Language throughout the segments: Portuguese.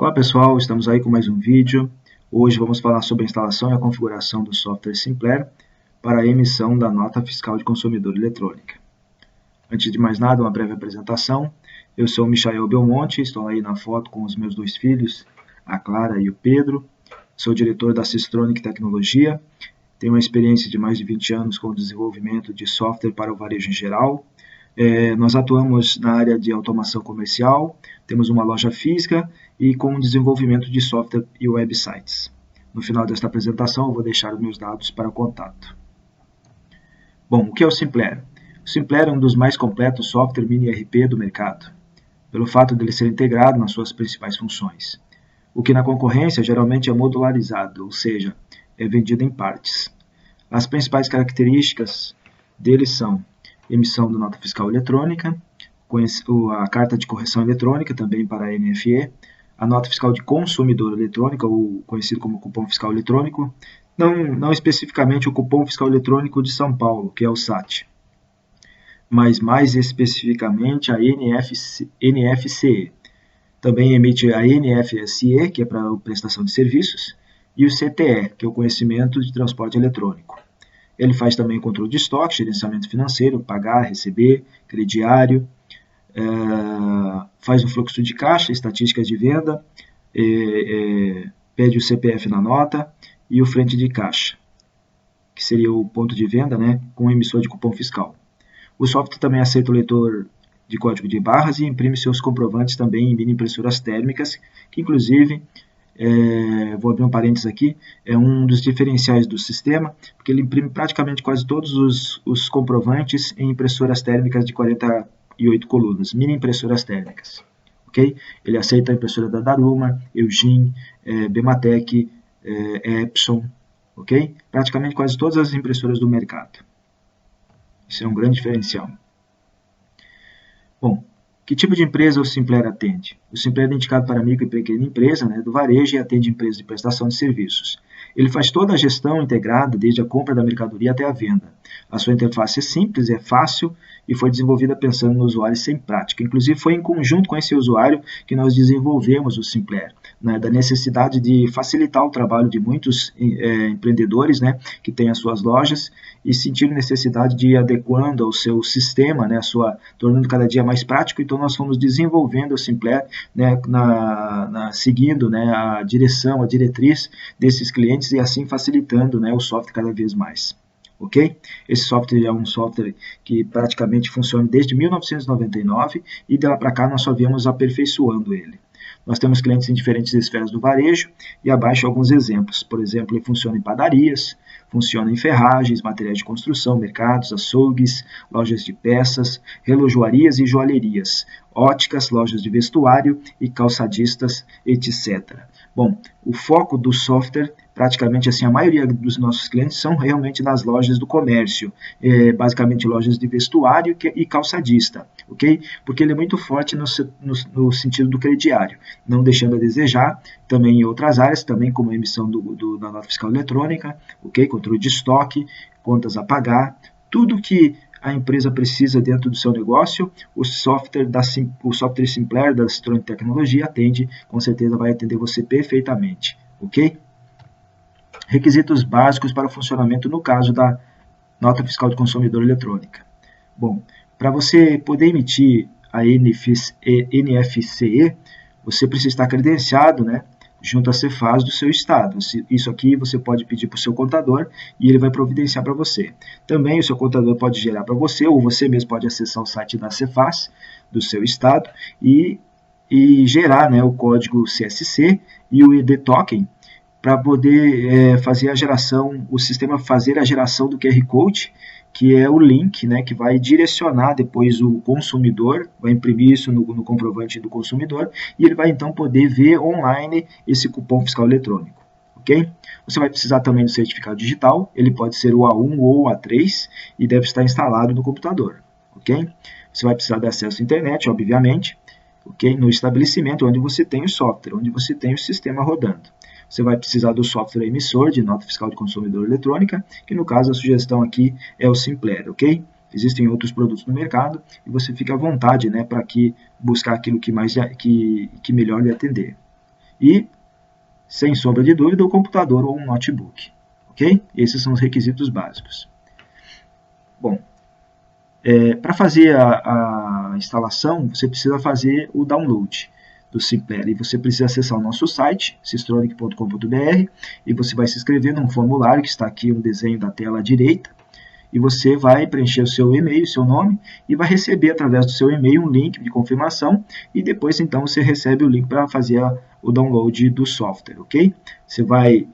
Olá pessoal, estamos aí com mais um vídeo. Hoje vamos falar sobre a instalação e a configuração do software Simpler para a emissão da nota fiscal de consumidor eletrônica. Antes de mais nada, uma breve apresentação. Eu sou o Michael Belmonte, estou aí na foto com os meus dois filhos, a Clara e o Pedro. Sou diretor da Systronic Tecnologia, tenho uma experiência de mais de 20 anos com o desenvolvimento de software para o varejo em geral. Nós atuamos na área de automação comercial, temos uma loja física e com o desenvolvimento de software e websites. No final desta apresentação eu vou deixar os meus dados para o contato. Bom, o que é o Simpler? O Simpler é um dos mais completos software mini ERP do mercado, pelo fato de ele ser integrado nas suas principais funções. O que na concorrência geralmente é modularizado, ou seja, é vendido em partes. As principais características dele são emissão da nota fiscal eletrônica, a carta de correção eletrônica, também para a NFE, a nota fiscal de consumidor eletrônica, ou conhecido como cupom fiscal eletrônico, não especificamente o cupom fiscal eletrônico de São Paulo, que é o SAT, mas mais especificamente a NFCE. Também emite a NFSE, que é para a prestação de serviços, e o CTE, que é o conhecimento de transporte eletrônico. Ele faz também controle de estoque, gerenciamento financeiro, pagar, receber, crediário, faz o fluxo de caixa, estatísticas de venda, pede o CPF na nota e o frente de caixa, que seria o ponto de venda, né, com o emissor de cupom fiscal. O software também aceita o leitor de código de barras e imprime seus comprovantes também em mini impressoras térmicas, que inclusive... vou abrir um parênteses aqui, é um dos diferenciais do sistema, porque ele imprime praticamente quase todos os comprovantes em impressoras térmicas de 48 colunas, mini impressoras térmicas. Okay? Ele aceita a impressora da Daruma, Eugene, Bematec, Epson, okay? Praticamente quase todas as impressoras do mercado. Isso é um grande diferencial. Bom, que tipo de empresa o Simpler atende? O Simpler é indicado para micro e pequena empresa, né, do varejo, e atende empresas de prestação de serviços. Ele faz toda a gestão integrada, desde a compra da mercadoria até a venda. A sua interface é simples, é fácil e foi desenvolvida pensando no usuário sem prática. Inclusive foi em conjunto com esse usuário que nós desenvolvemos o Simpler, né, da necessidade de facilitar o trabalho de muitos empreendedores, né, que têm as suas lojas e sentiram necessidade de ir adequando ao seu sistema, né, tornando cada dia mais prático. Então nós fomos desenvolvendo o Simpler, né, seguindo, né, a diretriz desses clientes e assim facilitando, né, o software cada vez mais. Ok? Esse software é um software que praticamente funciona desde 1999 e de lá para cá nós só viemos aperfeiçoando ele. Nós temos clientes em diferentes esferas do varejo e abaixo alguns exemplos. Por exemplo, ele funciona em padarias, funciona em ferragens, materiais de construção, mercados, açougues, lojas de peças, relojoarias e joalherias, óticas, lojas de vestuário e calçadistas, etc. Bom, o foco do software, praticamente assim, a maioria dos nossos clientes são realmente nas lojas do comércio, basicamente lojas de vestuário e calçadista, ok? Porque ele é muito forte no sentido do crediário, não deixando a desejar, também em outras áreas, também como a emissão da nota fiscal eletrônica, ok? Controle de estoque, contas a pagar, tudo que a empresa precisa dentro do seu negócio, o software Simpler da Systronic Tecnologia atende, com certeza vai atender você perfeitamente, ok? Requisitos básicos para o funcionamento no caso da nota fiscal de consumidor eletrônica. Bom, para você poder emitir a NFCE, você precisa estar credenciado, né, junto à Cefaz do seu estado. Isso aqui você pode pedir para o seu contador e ele vai providenciar para você. Também o seu contador pode gerar para você, ou você mesmo pode acessar o site da Cefaz do seu estado e gerar, né, o código CSC e o ID Token para poder fazer a geração, o sistema fazer a geração do QR Code, que é o link, né, que vai direcionar depois o consumidor, vai imprimir isso no comprovante do consumidor, e ele vai então poder ver online esse cupom fiscal eletrônico, ok? Você vai precisar também do certificado digital, ele pode ser o A1 ou o A3, e deve estar instalado no computador, ok? Você vai precisar de acesso à internet, obviamente, ok? No estabelecimento onde você tem o software, onde você tem o sistema rodando. Você vai precisar do software emissor de nota fiscal de consumidor eletrônica, que no caso a sugestão aqui é o Simpler, ok? Existem outros produtos no mercado e você fica à vontade, né, para buscar aquilo que melhor lhe atender. e, sem sombra de dúvida, o computador ou um notebook. Ok? Esses são os requisitos básicos. Bom, para fazer a instalação, você precisa fazer o download do Simpler. E você precisa acessar o nosso site, systronic.com.br, e você vai se inscrever num formulário que está aqui no desenho da tela à direita, e você vai preencher o seu e-mail, seu nome, e vai receber através do seu e-mail um link de confirmação, e depois então você recebe o link para fazer o download do software, ok? Você vai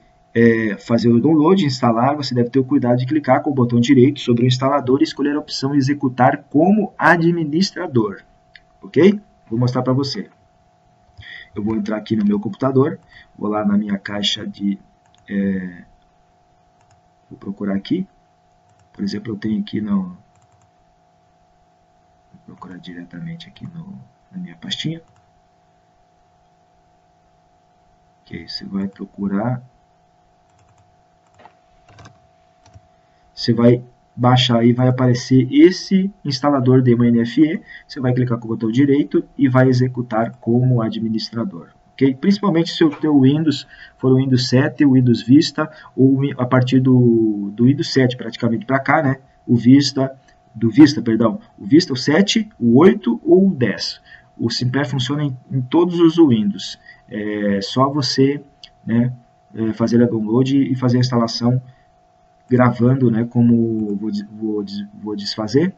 fazer o download, instalar, você deve ter o cuidado de clicar com o botão direito sobre o instalador e escolher a opção executar como administrador, ok? Vou mostrar para você. Eu vou entrar aqui no meu computador, vou lá na minha caixa de... vou procurar aqui. Por exemplo, eu tenho aqui no... Vou procurar diretamente aqui na minha pastinha. Ok, você vai procurar... Você vai baixar e vai aparecer esse instalador DemoNFE. Você vai clicar com o botão direito e vai executar como administrador. Okay? Principalmente se o teu Windows for o Windows 7, o Windows Vista, ou a partir do Windows 7 praticamente para cá, né? O Vista, o 7, o 8 ou o 10. O Simpler funciona em todos os Windows. É só você, né, fazer a download e fazer a instalação gravando, né, como vou desfazer,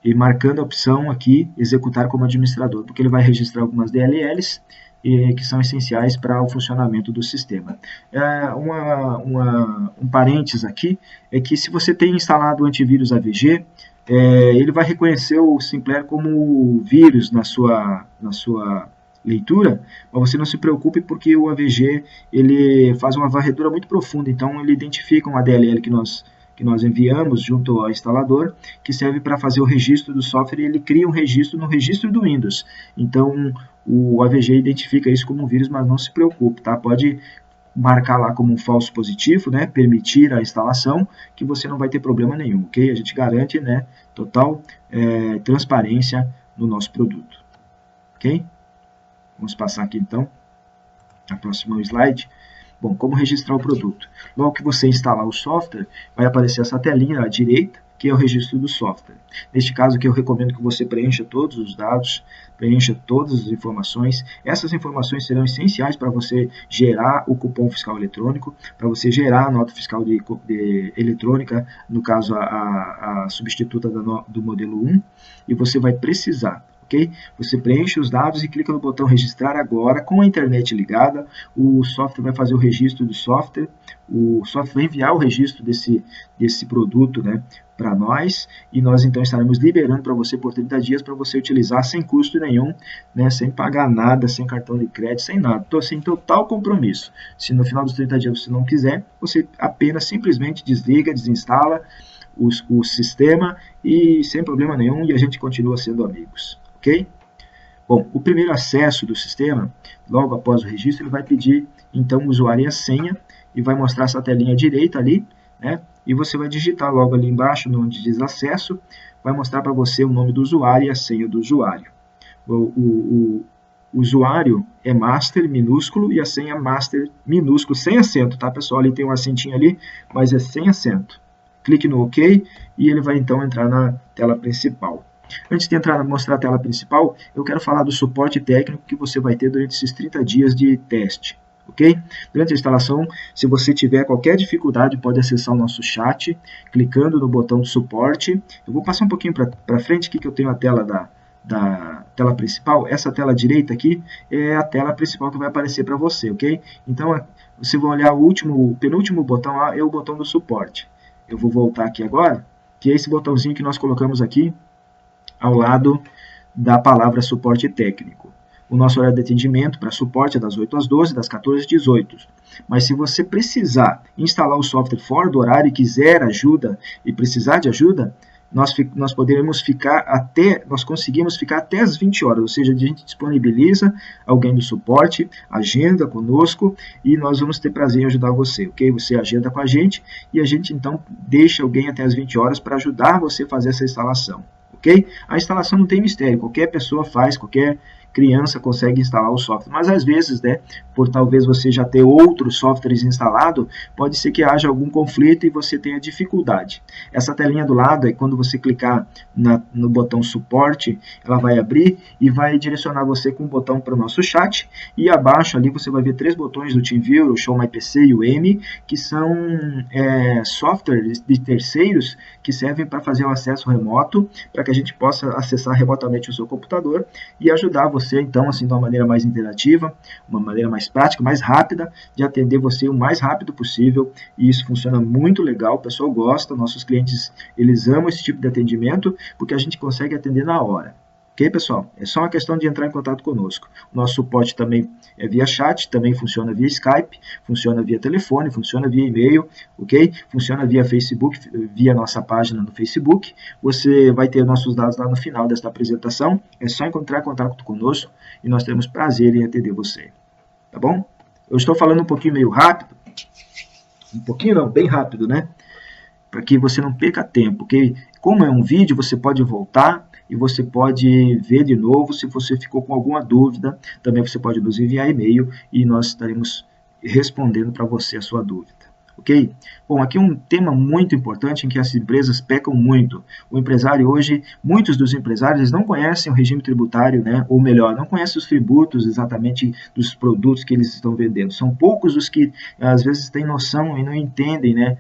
e marcando a opção aqui, executar como administrador, porque ele vai registrar algumas DLLs que são essenciais para o funcionamento do sistema. Um parênteses aqui, é que se você tem instalado o antivírus AVG, ele vai reconhecer o Simpler como vírus na sua leitura, mas você não se preocupe porque o AVG ele faz uma varredura muito profunda, então ele identifica uma DLL que nós enviamos junto ao instalador, que serve para fazer o registro do software, e ele cria um registro no registro do Windows. Então o AVG identifica isso como um vírus, mas não se preocupe, tá? Pode marcar lá como um falso positivo, né? Permitir a instalação, que você não vai ter problema nenhum, ok? A gente garante, né, total transparência no nosso produto, ok? Vamos passar aqui então, a próxima slide. Bom, como registrar o produto? Logo que você instalar o software, vai aparecer essa telinha à direita, que é o registro do software. Neste caso aqui eu recomendo que você preencha todos os dados, preencha todas as informações. Essas informações serão essenciais para você gerar o cupom fiscal eletrônico, para você gerar a nota fiscal eletrônica, no caso a substituta do modelo 1, e você vai precisar. Okay? Você preenche os dados e clica no botão registrar agora. Com a internet ligada, o software vai fazer o registro do software, o software vai enviar o registro desse produto, né, para nós, e nós então estaremos liberando para você por 30 dias para você utilizar sem custo nenhum, né, sem pagar nada, sem cartão de crédito, sem nada, sem total compromisso. Se no final dos 30 dias você não quiser, você apenas simplesmente desliga, desinstala o sistema e sem problema nenhum, e a gente continua sendo amigos. Ok? Bom, o primeiro acesso do sistema, logo após o registro, ele vai pedir então o usuário e a senha, e vai mostrar essa telinha direita ali, né? E você vai digitar logo ali embaixo, onde diz acesso, vai mostrar para você o nome do usuário e a senha do usuário. O usuário é master minúsculo e a senha é master minúsculo, sem acento, tá pessoal? Ali tem um acentinho ali, mas é sem acento. Clique no OK e ele vai então entrar na tela principal. Antes de mostrar a tela principal, eu quero falar do suporte técnico que você vai ter durante esses 30 dias de teste. Okay? Durante a instalação, se você tiver qualquer dificuldade, pode acessar o nosso chat, clicando no botão de suporte. Eu vou passar um pouquinho para frente aqui, que eu tenho a tela da tela principal. Essa tela direita aqui é a tela principal que vai aparecer para você, ok? Então, você vai olhar o penúltimo botão lá, é o botão do suporte. Eu vou voltar aqui agora, que é esse botãozinho que nós colocamos aqui ao lado da palavra suporte técnico. O nosso horário de atendimento para suporte é das 8 às 12, das 14 às 18. Mas se você precisar instalar o software fora do horário e quiser ajuda e precisar de ajuda, nós conseguimos ficar até as 20 horas, ou seja, a gente disponibiliza alguém do suporte, agenda conosco e nós vamos ter prazer em ajudar você, ok? Você agenda com a gente e a gente então deixa alguém até as 20 horas para ajudar você a fazer essa instalação, ok? A instalação não tem mistério, qualquer pessoa faz, qualquer criança consegue instalar o software. Mas às vezes, né, por talvez você já ter outros softwares instalados, pode ser que haja algum conflito e você tenha dificuldade. Essa telinha do lado, quando você clicar no botão suporte, ela vai abrir e vai direcionar você com o botão para o nosso chat, e abaixo ali você vai ver 3 botões do TeamViewer, o Show My PC e o M, que são softwares de terceiros que servem para fazer o acesso remoto, para que a gente possa acessar remotamente o seu computador e ajudar você, então, assim, de uma maneira mais interativa, uma maneira mais prática, mais rápida, de atender você o mais rápido possível, e isso funciona muito legal, o pessoal gosta, nossos clientes, eles amam esse tipo de atendimento, porque a gente consegue atender na hora. Ok, pessoal? É só uma questão de entrar em contato conosco. O nosso suporte também é via chat, também funciona via Skype, funciona via telefone, funciona via e-mail, ok? Funciona via Facebook, via nossa página no Facebook. Você vai ter nossos dados lá no final desta apresentação. É só entrar em contato conosco e nós teremos prazer em atender você. Tá bom? Eu estou falando um pouquinho meio rápido. Um pouquinho não, bem rápido, né? Para que você não perca tempo, ok? Como é um vídeo, você pode voltar e você pode ver de novo. Se você ficou com alguma dúvida, também você pode nos enviar e-mail e nós estaremos respondendo para você a sua dúvida. Ok? Bom, aqui um tema muito importante em que as empresas pecam muito. O empresário hoje, muitos dos empresários eles não conhecem o regime tributário, né? Ou melhor, não conhecem os tributos exatamente dos produtos que eles estão vendendo. São poucos os que às vezes têm noção e não entendem, né,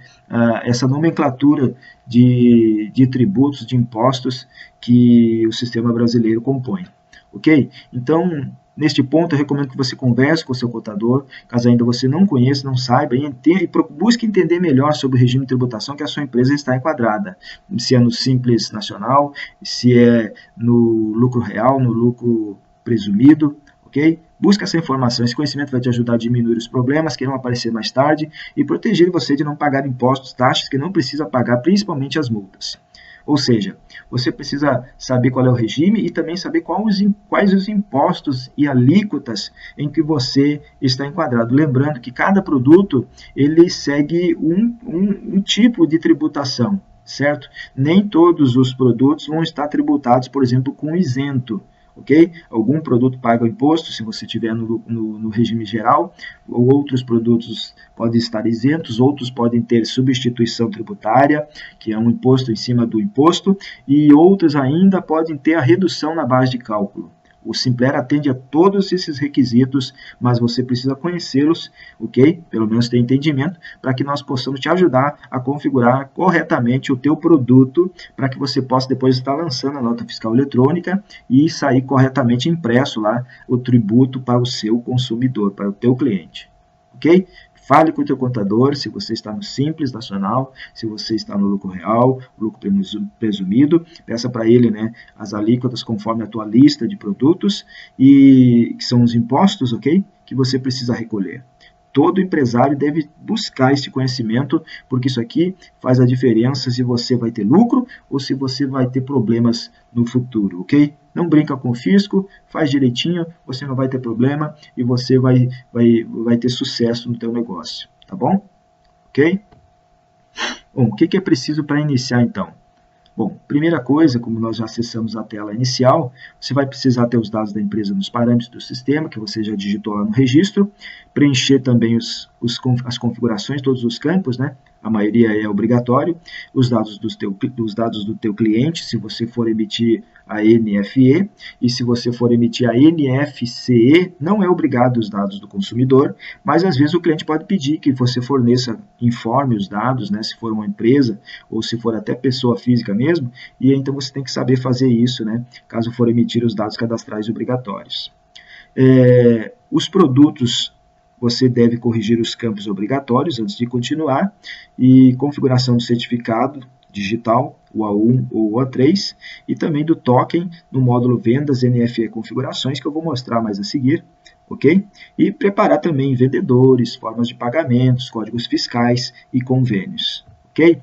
essa nomenclatura de tributos, de impostos que o sistema brasileiro compõe. Ok? Então, neste ponto, eu recomendo que você converse com o seu contador, caso ainda você não conheça, não saiba, e busque entender melhor sobre o regime de tributação que a sua empresa está enquadrada. Se é no Simples Nacional, se é no lucro real, no lucro presumido, ok? Busque essa informação, esse conhecimento vai te ajudar a diminuir os problemas que irão aparecer mais tarde e proteger você de não pagar impostos, taxas que não precisa pagar, principalmente as multas. Ou seja, você precisa saber qual é o regime e também saber quais os impostos e alíquotas em que você está enquadrado. Lembrando que cada produto ele segue um tipo de tributação, certo? Nem todos os produtos vão estar tributados, por exemplo, com isento. Ok? Algum produto paga o imposto, se você estiver no regime geral, ou outros produtos podem estar isentos, outros podem ter substituição tributária, que é um imposto em cima do imposto, e outros ainda podem ter a redução na base de cálculo. O Simpler atende a todos esses requisitos, mas você precisa conhecê-los, ok? Pelo menos ter entendimento, para que nós possamos te ajudar a configurar corretamente o teu produto, para que você possa depois estar lançando a nota fiscal eletrônica e sair corretamente impresso lá o tributo para o seu consumidor, para o teu cliente, ok? Fale com o teu contador, se você está no Simples Nacional, se você está no lucro real, lucro presumido, peça para ele, né, as alíquotas conforme a tua lista de produtos, e que são os impostos, ok? Que você precisa recolher. Todo empresário deve buscar esse conhecimento, porque isso aqui faz a diferença se você vai ter lucro ou se você vai ter problemas no futuro, ok? Não brinca com o fisco, faz direitinho, você não vai ter problema e você vai ter sucesso no teu negócio, tá bom? Ok? Bom, o que é preciso para iniciar então? Bom, primeira coisa, como nós já acessamos a tela inicial, você vai precisar ter os dados da empresa nos parâmetros do sistema, que você já digitou lá no registro, preencher também as configurações, todos os campos, né? A maioria é obrigatório, os dados do teu cliente, se você for emitir a NFE, e se você for emitir a NFCE, não é obrigado os dados do consumidor, mas às vezes o cliente pode pedir que você forneça, informe os dados, né, se for uma empresa, ou se for até pessoa física mesmo, e então você tem que saber fazer isso, né, caso for emitir os dados cadastrais obrigatórios. Os produtos, você deve corrigir os campos obrigatórios antes de continuar, e configuração do certificado digital, o A1 ou o A3, e também do token no módulo vendas NFE configurações, que eu vou mostrar mais a seguir, ok? E preparar também vendedores, formas de pagamentos, códigos fiscais e convênios, ok?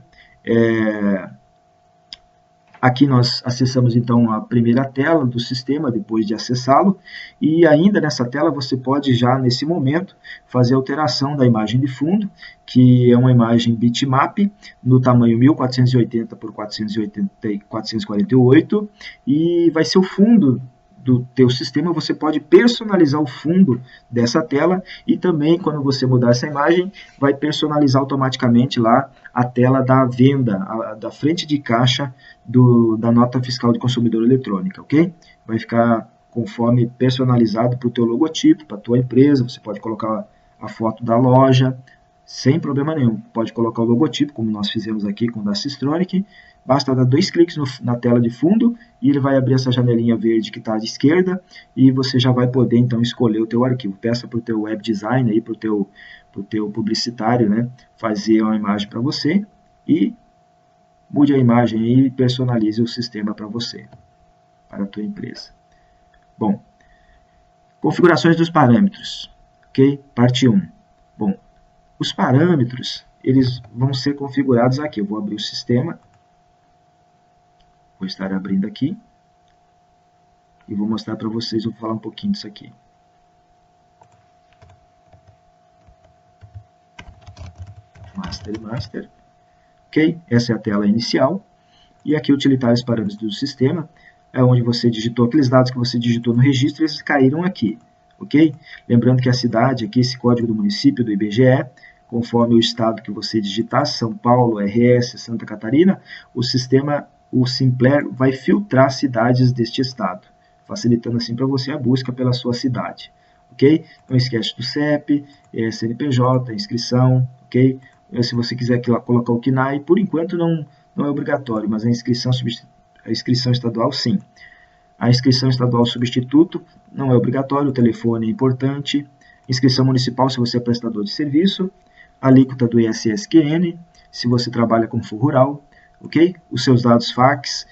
Aqui nós acessamos então a primeira tela do sistema, depois de acessá-lo, e ainda nessa tela você pode já nesse momento fazer a alteração da imagem de fundo, que é uma imagem bitmap no tamanho 1480 por 448, e vai ser o fundo do teu sistema, você pode personalizar o fundo dessa tela e também, quando você mudar essa imagem, vai personalizar automaticamente lá a tela da venda, da frente de caixa da nota fiscal de consumidor eletrônica, ok? Vai ficar conforme personalizado para o teu logotipo, para a tua empresa, você pode colocar a foto da loja, sem problema nenhum. Pode colocar o logotipo, como nós fizemos aqui com o da Sistronic. Basta dar 2 cliques na tela de fundo e ele vai abrir essa janelinha verde que está à esquerda e você já vai poder então escolher o teu arquivo. Peça para o teu web design, para o teu publicitário, né, fazer uma imagem para você e mude a imagem e personalize o sistema para você, para a tua empresa. Bom, configurações dos parâmetros, ok? Parte 1. Bom, os parâmetros, eles vão ser configurados aqui. Eu vou abrir o sistema. Vou estar abrindo aqui. E vou mostrar para vocês, vou falar um pouquinho disso aqui. Master e Master. Ok? Essa é a tela inicial. E aqui, utilitários parâmetros do sistema, é onde você digitou aqueles dados que você digitou no registro, eles caíram aqui. Ok? Lembrando que a cidade, aqui, esse código do município, do IBGE, conforme o estado que você digitar, São Paulo, RS, Santa Catarina, o sistema, o Simpler, vai filtrar cidades deste estado, facilitando assim para você a busca pela sua cidade. Ok? Não esquece do CEP, CNPJ, inscrição, ok? Se você quiser colocar o CNAE, por enquanto não é obrigatório, mas a inscrição estadual sim. A inscrição estadual substituto não é obrigatório, o telefone é importante. Inscrição municipal se você é prestador de serviço. Alíquota do ISSQN, se você trabalha com fundo rural, ok? Os seus dados fax,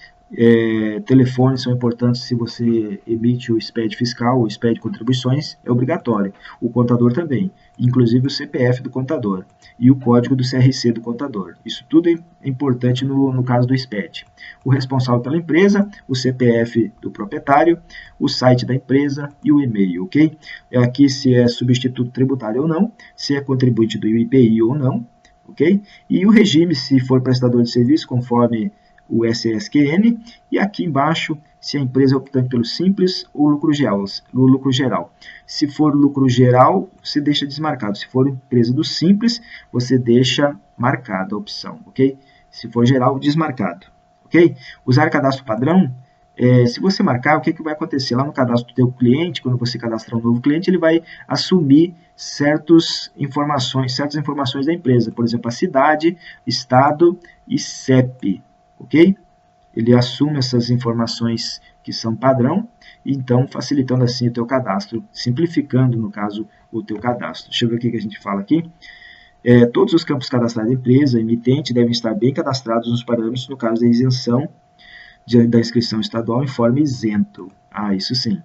telefone são importantes se você emite o SPED fiscal, o SPED de contribuições, é obrigatório. O contador também, inclusive o CPF do contador e o código do CRC do contador. Isso tudo é importante no caso do SPED. O responsável pela empresa, o CPF do proprietário, o site da empresa e o e-mail, ok? Aqui se é substituto tributário ou não, se é contribuinte do IPI ou não, ok? E o regime, se for prestador de serviço, conforme o SSQN, e aqui embaixo, se a empresa é optante pelo simples ou lucro geral. Se for lucro geral, você deixa desmarcado. Se for empresa do simples, você deixa marcada a opção, ok? Se for geral, desmarcado, ok? Usar cadastro padrão, se você marcar, o que vai acontecer? Lá no cadastro do teu cliente, quando você cadastrar um novo cliente, ele vai assumir certas informações da empresa, por exemplo, a cidade, estado e CEP, ok? Ele assume essas informações que são padrão, então facilitando assim o teu cadastro, simplificando, no caso, o teu cadastro. Deixa eu ver o que a gente fala aqui. Todos os campos cadastrados da empresa, emitente, devem estar bem cadastrados nos parâmetros no caso da isenção da inscrição estadual em forma isento. Isso sim.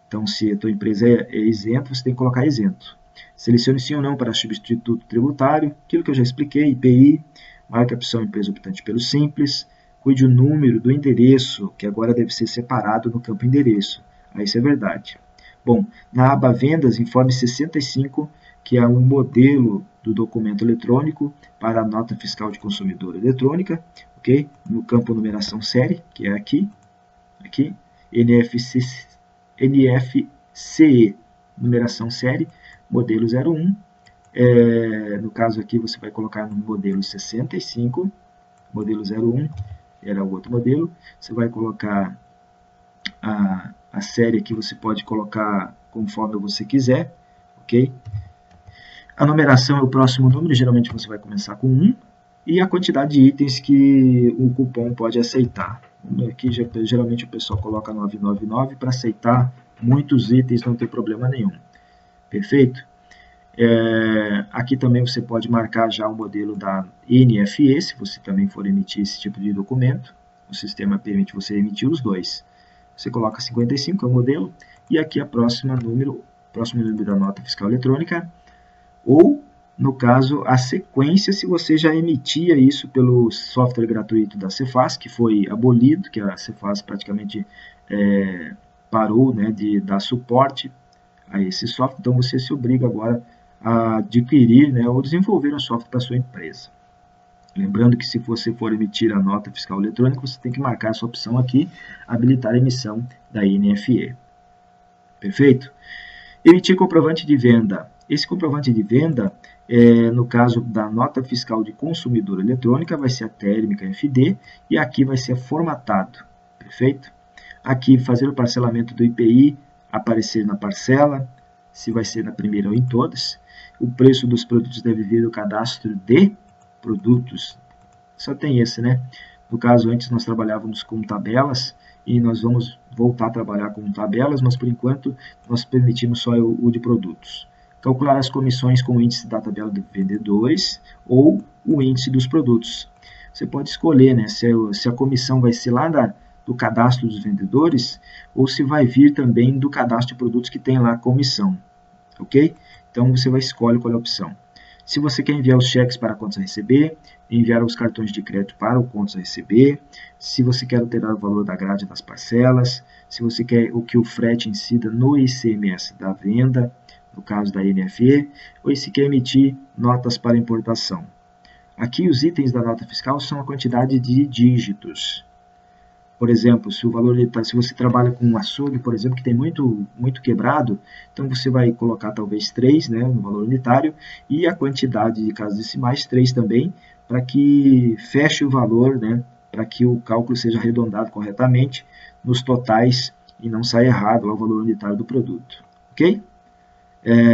Então, se a tua empresa é isenta, você tem que colocar isento. Selecione sim ou não para substituto tributário, aquilo que eu já expliquei, IPI, marque a opção empresa optante pelo simples, cuide o número do endereço, que agora deve ser separado no campo endereço. Isso é verdade. Bom, na aba vendas, informe 65, que é um modelo do documento eletrônico para a nota fiscal de consumidor eletrônica, ok? No campo numeração série, que é aqui, NFCE, numeração série, modelo 01. No caso aqui, você vai colocar no modelo 65, modelo 01, era o outro modelo. Você vai colocar a série aqui, você pode colocar conforme você quiser, ok? A numeração é o próximo número, geralmente você vai começar com 1, e a quantidade de itens que o cupom pode aceitar. Aqui geralmente o pessoal coloca 999 para aceitar muitos itens, não tem problema nenhum. Perfeito? Aqui também você pode marcar já o modelo da NFE, se você também for emitir esse tipo de documento. O sistema permite você emitir os dois. Você coloca 55, é o modelo, e aqui a próximo número da nota fiscal eletrônica, ou, no caso, a sequência, se você já emitia isso pelo software gratuito da Cefaz, que foi abolido, que a Cefaz praticamente parou, né, de dar suporte a esse software, então você se obriga agora a adquirir, né, ou desenvolver um software para a sua empresa. Lembrando que se você for emitir a nota fiscal eletrônica, você tem que marcar essa opção aqui, habilitar a emissão da NFE. Perfeito? Emitir comprovante de venda. Esse comprovante de venda, no caso da nota fiscal de consumidor eletrônica, vai ser a térmica FD e aqui vai ser formatado. Perfeito? Aqui, fazer o parcelamento do IPI, aparecer na parcela, se vai ser na primeira ou em todas. O preço dos produtos deve vir do cadastro de produtos. Só tem esse, né? No caso, antes nós trabalhávamos com tabelas e nós vamos voltar a trabalhar com tabelas, mas por enquanto nós permitimos só o de produtos. Calcular as comissões com o índice da tabela de vendedores ou o índice dos produtos. Você pode escolher, né, se a comissão vai ser lá do cadastro dos vendedores ou se vai vir também do cadastro de produtos que tem lá a comissão, ok? Então você vai escolher qual é a opção. Se você quer enviar os cheques para contas a receber, enviar os cartões de crédito para o contas a receber, se você quer alterar o valor da grade das parcelas, se você quer que o frete incida no ICMS da venda, no caso da NFE, ou se quer emitir notas para importação. Aqui os itens da nota fiscal são a quantidade de dígitos. Por exemplo, se você trabalha com um açougue, por exemplo, que tem muito quebrado, então você vai colocar talvez 3, né, no valor unitário, e a quantidade de casas decimais, 3 também, para que feche o valor, né, para que o cálculo seja arredondado corretamente nos totais e não saia errado o valor unitário do produto. Ok?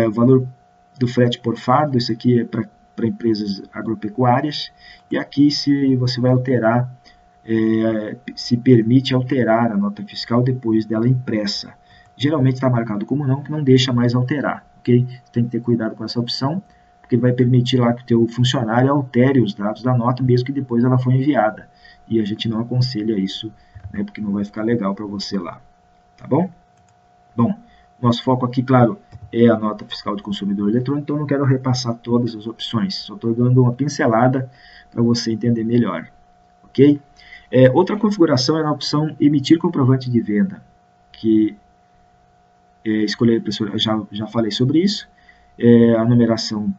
O valor do frete por fardo, isso aqui é para empresas agropecuárias, e aqui se você vai alterar, se permite alterar a nota fiscal depois dela impressa. Geralmente está marcado como não, que não deixa mais alterar, ok? Você tem que ter cuidado com essa opção, porque vai permitir lá que o teu funcionário altere os dados da nota, mesmo que depois ela foi enviada. E a gente não aconselha isso, né, porque não vai ficar legal para você lá, tá bom? Bom, nosso foco aqui, claro, é a nota fiscal de consumidor eletrônico, então eu não quero repassar todas as opções, só estou dando uma pincelada para você entender melhor, ok? Outra configuração é na opção emitir comprovante de venda, que escolher, já falei sobre isso, a numeração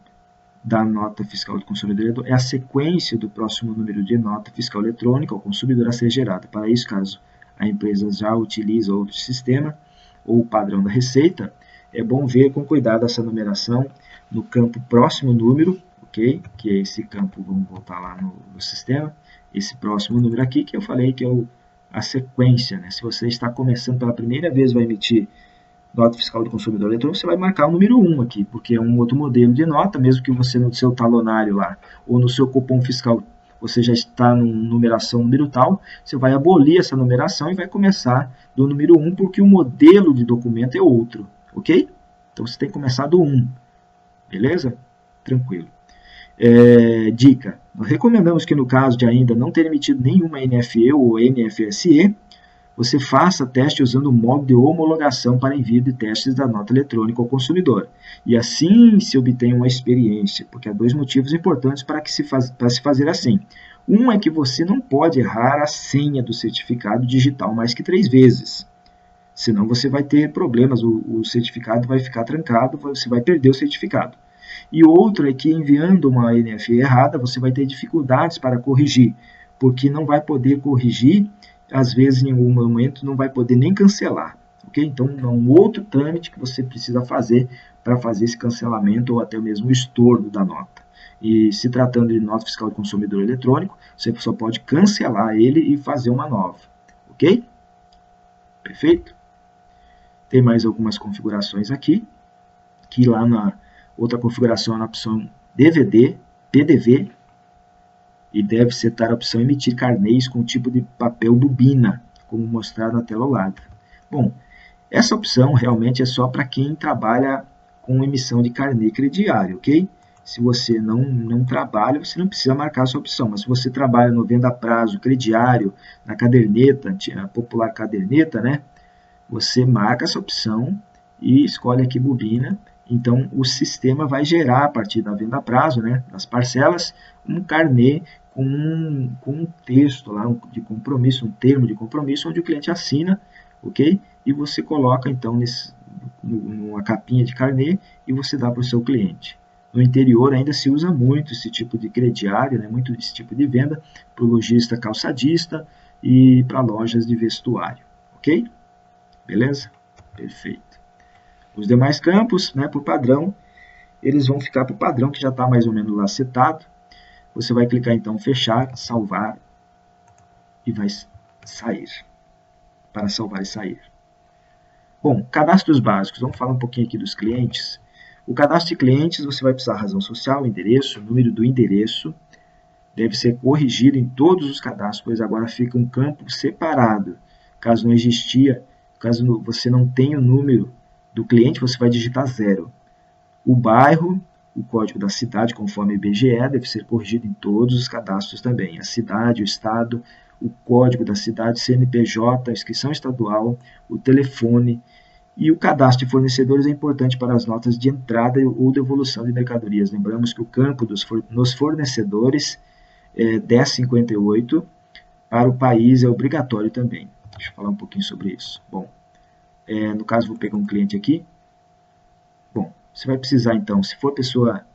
da nota fiscal do consumidor eletrônico é a sequência do próximo número de nota fiscal eletrônica ao consumidor a ser gerada. Para isso, caso a empresa já utilize outro sistema ou o padrão da receita, é bom ver com cuidado essa numeração no campo próximo número, ok? Que é esse campo, vamos voltar lá no sistema, esse próximo número aqui que eu falei que é a sequência, né? Se você está começando pela primeira vez, vai emitir nota fiscal do consumidor eletrônico, você vai marcar o número 1 aqui, porque é um outro modelo de nota, mesmo que você no seu talonário lá, ou no seu cupom fiscal, você já está na numeração número tal, você vai abolir essa numeração e vai começar do número 1, porque o modelo de documento é outro, ok? Então você tem que começar do 1, beleza? Tranquilo. Dica, nós recomendamos que no caso de ainda não ter emitido nenhuma NFE ou NFSE, você faça teste usando o modo de homologação para envio de testes da nota eletrônica ao consumidor. E assim se obtém uma experiência, porque há 2 motivos importantes para se fazer assim. Um é que você não pode errar a senha do certificado digital mais que 3 vezes. Senão você vai ter problemas, o certificado vai ficar trancado, você vai perder o certificado. E outro é que enviando uma NFE errada, você vai ter dificuldades para corrigir, porque não vai poder corrigir, às vezes em algum momento não vai poder nem cancelar, ok? Então é um outro trâmite que você precisa fazer para fazer esse cancelamento ou até mesmo o estorno da nota. E se tratando de nota fiscal de consumidor eletrônico, você só pode cancelar ele e fazer uma nova, ok? Perfeito? Tem mais algumas configurações aqui, que lá na outra configuração é na opção DVD, PDV, e deve setar a opção emitir carnês com tipo de papel bobina, como mostrado na tela ao lado. Bom, essa opção realmente é só para quem trabalha com emissão de carnê crediário, ok? Se você não trabalha, você não precisa marcar essa opção, mas se você trabalha no venda a prazo crediário, na caderneta, a popular caderneta, né? Você marca essa opção e escolhe aqui bobina. Então, o sistema vai gerar, a partir da venda a prazo, né, das parcelas, um carnê com um texto lá de compromisso, um termo de compromisso, onde o cliente assina, ok? E você coloca, então, numa capinha de carnê e você dá para o seu cliente. No interior ainda se usa muito esse tipo de crediário, né, muito esse tipo de venda, para o lojista calçadista e para lojas de vestuário, ok? Beleza? Perfeito. Os demais campos, né, por padrão, eles vão ficar por padrão, que já está mais ou menos lá setado. Você vai clicar então fechar, salvar e vai sair. Para salvar e sair. Bom, cadastros básicos. Vamos falar um pouquinho aqui dos clientes. O cadastro de clientes, você vai precisar razão social, endereço, número do endereço. Deve ser corrigido em todos os cadastros, pois agora fica um campo separado. Caso não existia, caso você não tenha o número do cliente, você vai digitar 0. O bairro, o código da cidade, conforme o IBGE, deve ser corrigido em todos os cadastros também. A cidade, o estado, o código da cidade, CNPJ, a inscrição estadual, o telefone e o cadastro de fornecedores é importante para as notas de entrada ou devolução de mercadorias. Lembramos que o campo nos fornecedores é 1058, para o país é obrigatório também. Deixa eu falar um pouquinho sobre isso. Bom, no caso vou pegar um cliente aqui. Bom, você vai precisar então, se for pessoa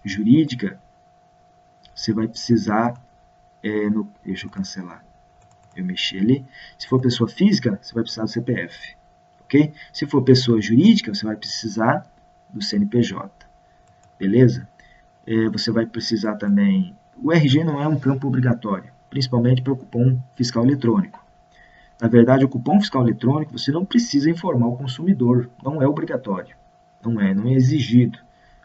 jurídica, você vai precisar, deixa eu cancelar, eu mexi ali. Se for pessoa física, você vai precisar do CPF, ok? Se for pessoa jurídica, você vai precisar do CNPJ, beleza? Você vai precisar também, o RG não é um campo obrigatório, principalmente para o cupom fiscal eletrônico. Na verdade, o cupom fiscal eletrônico você não precisa informar o consumidor, não é obrigatório, não é exigido.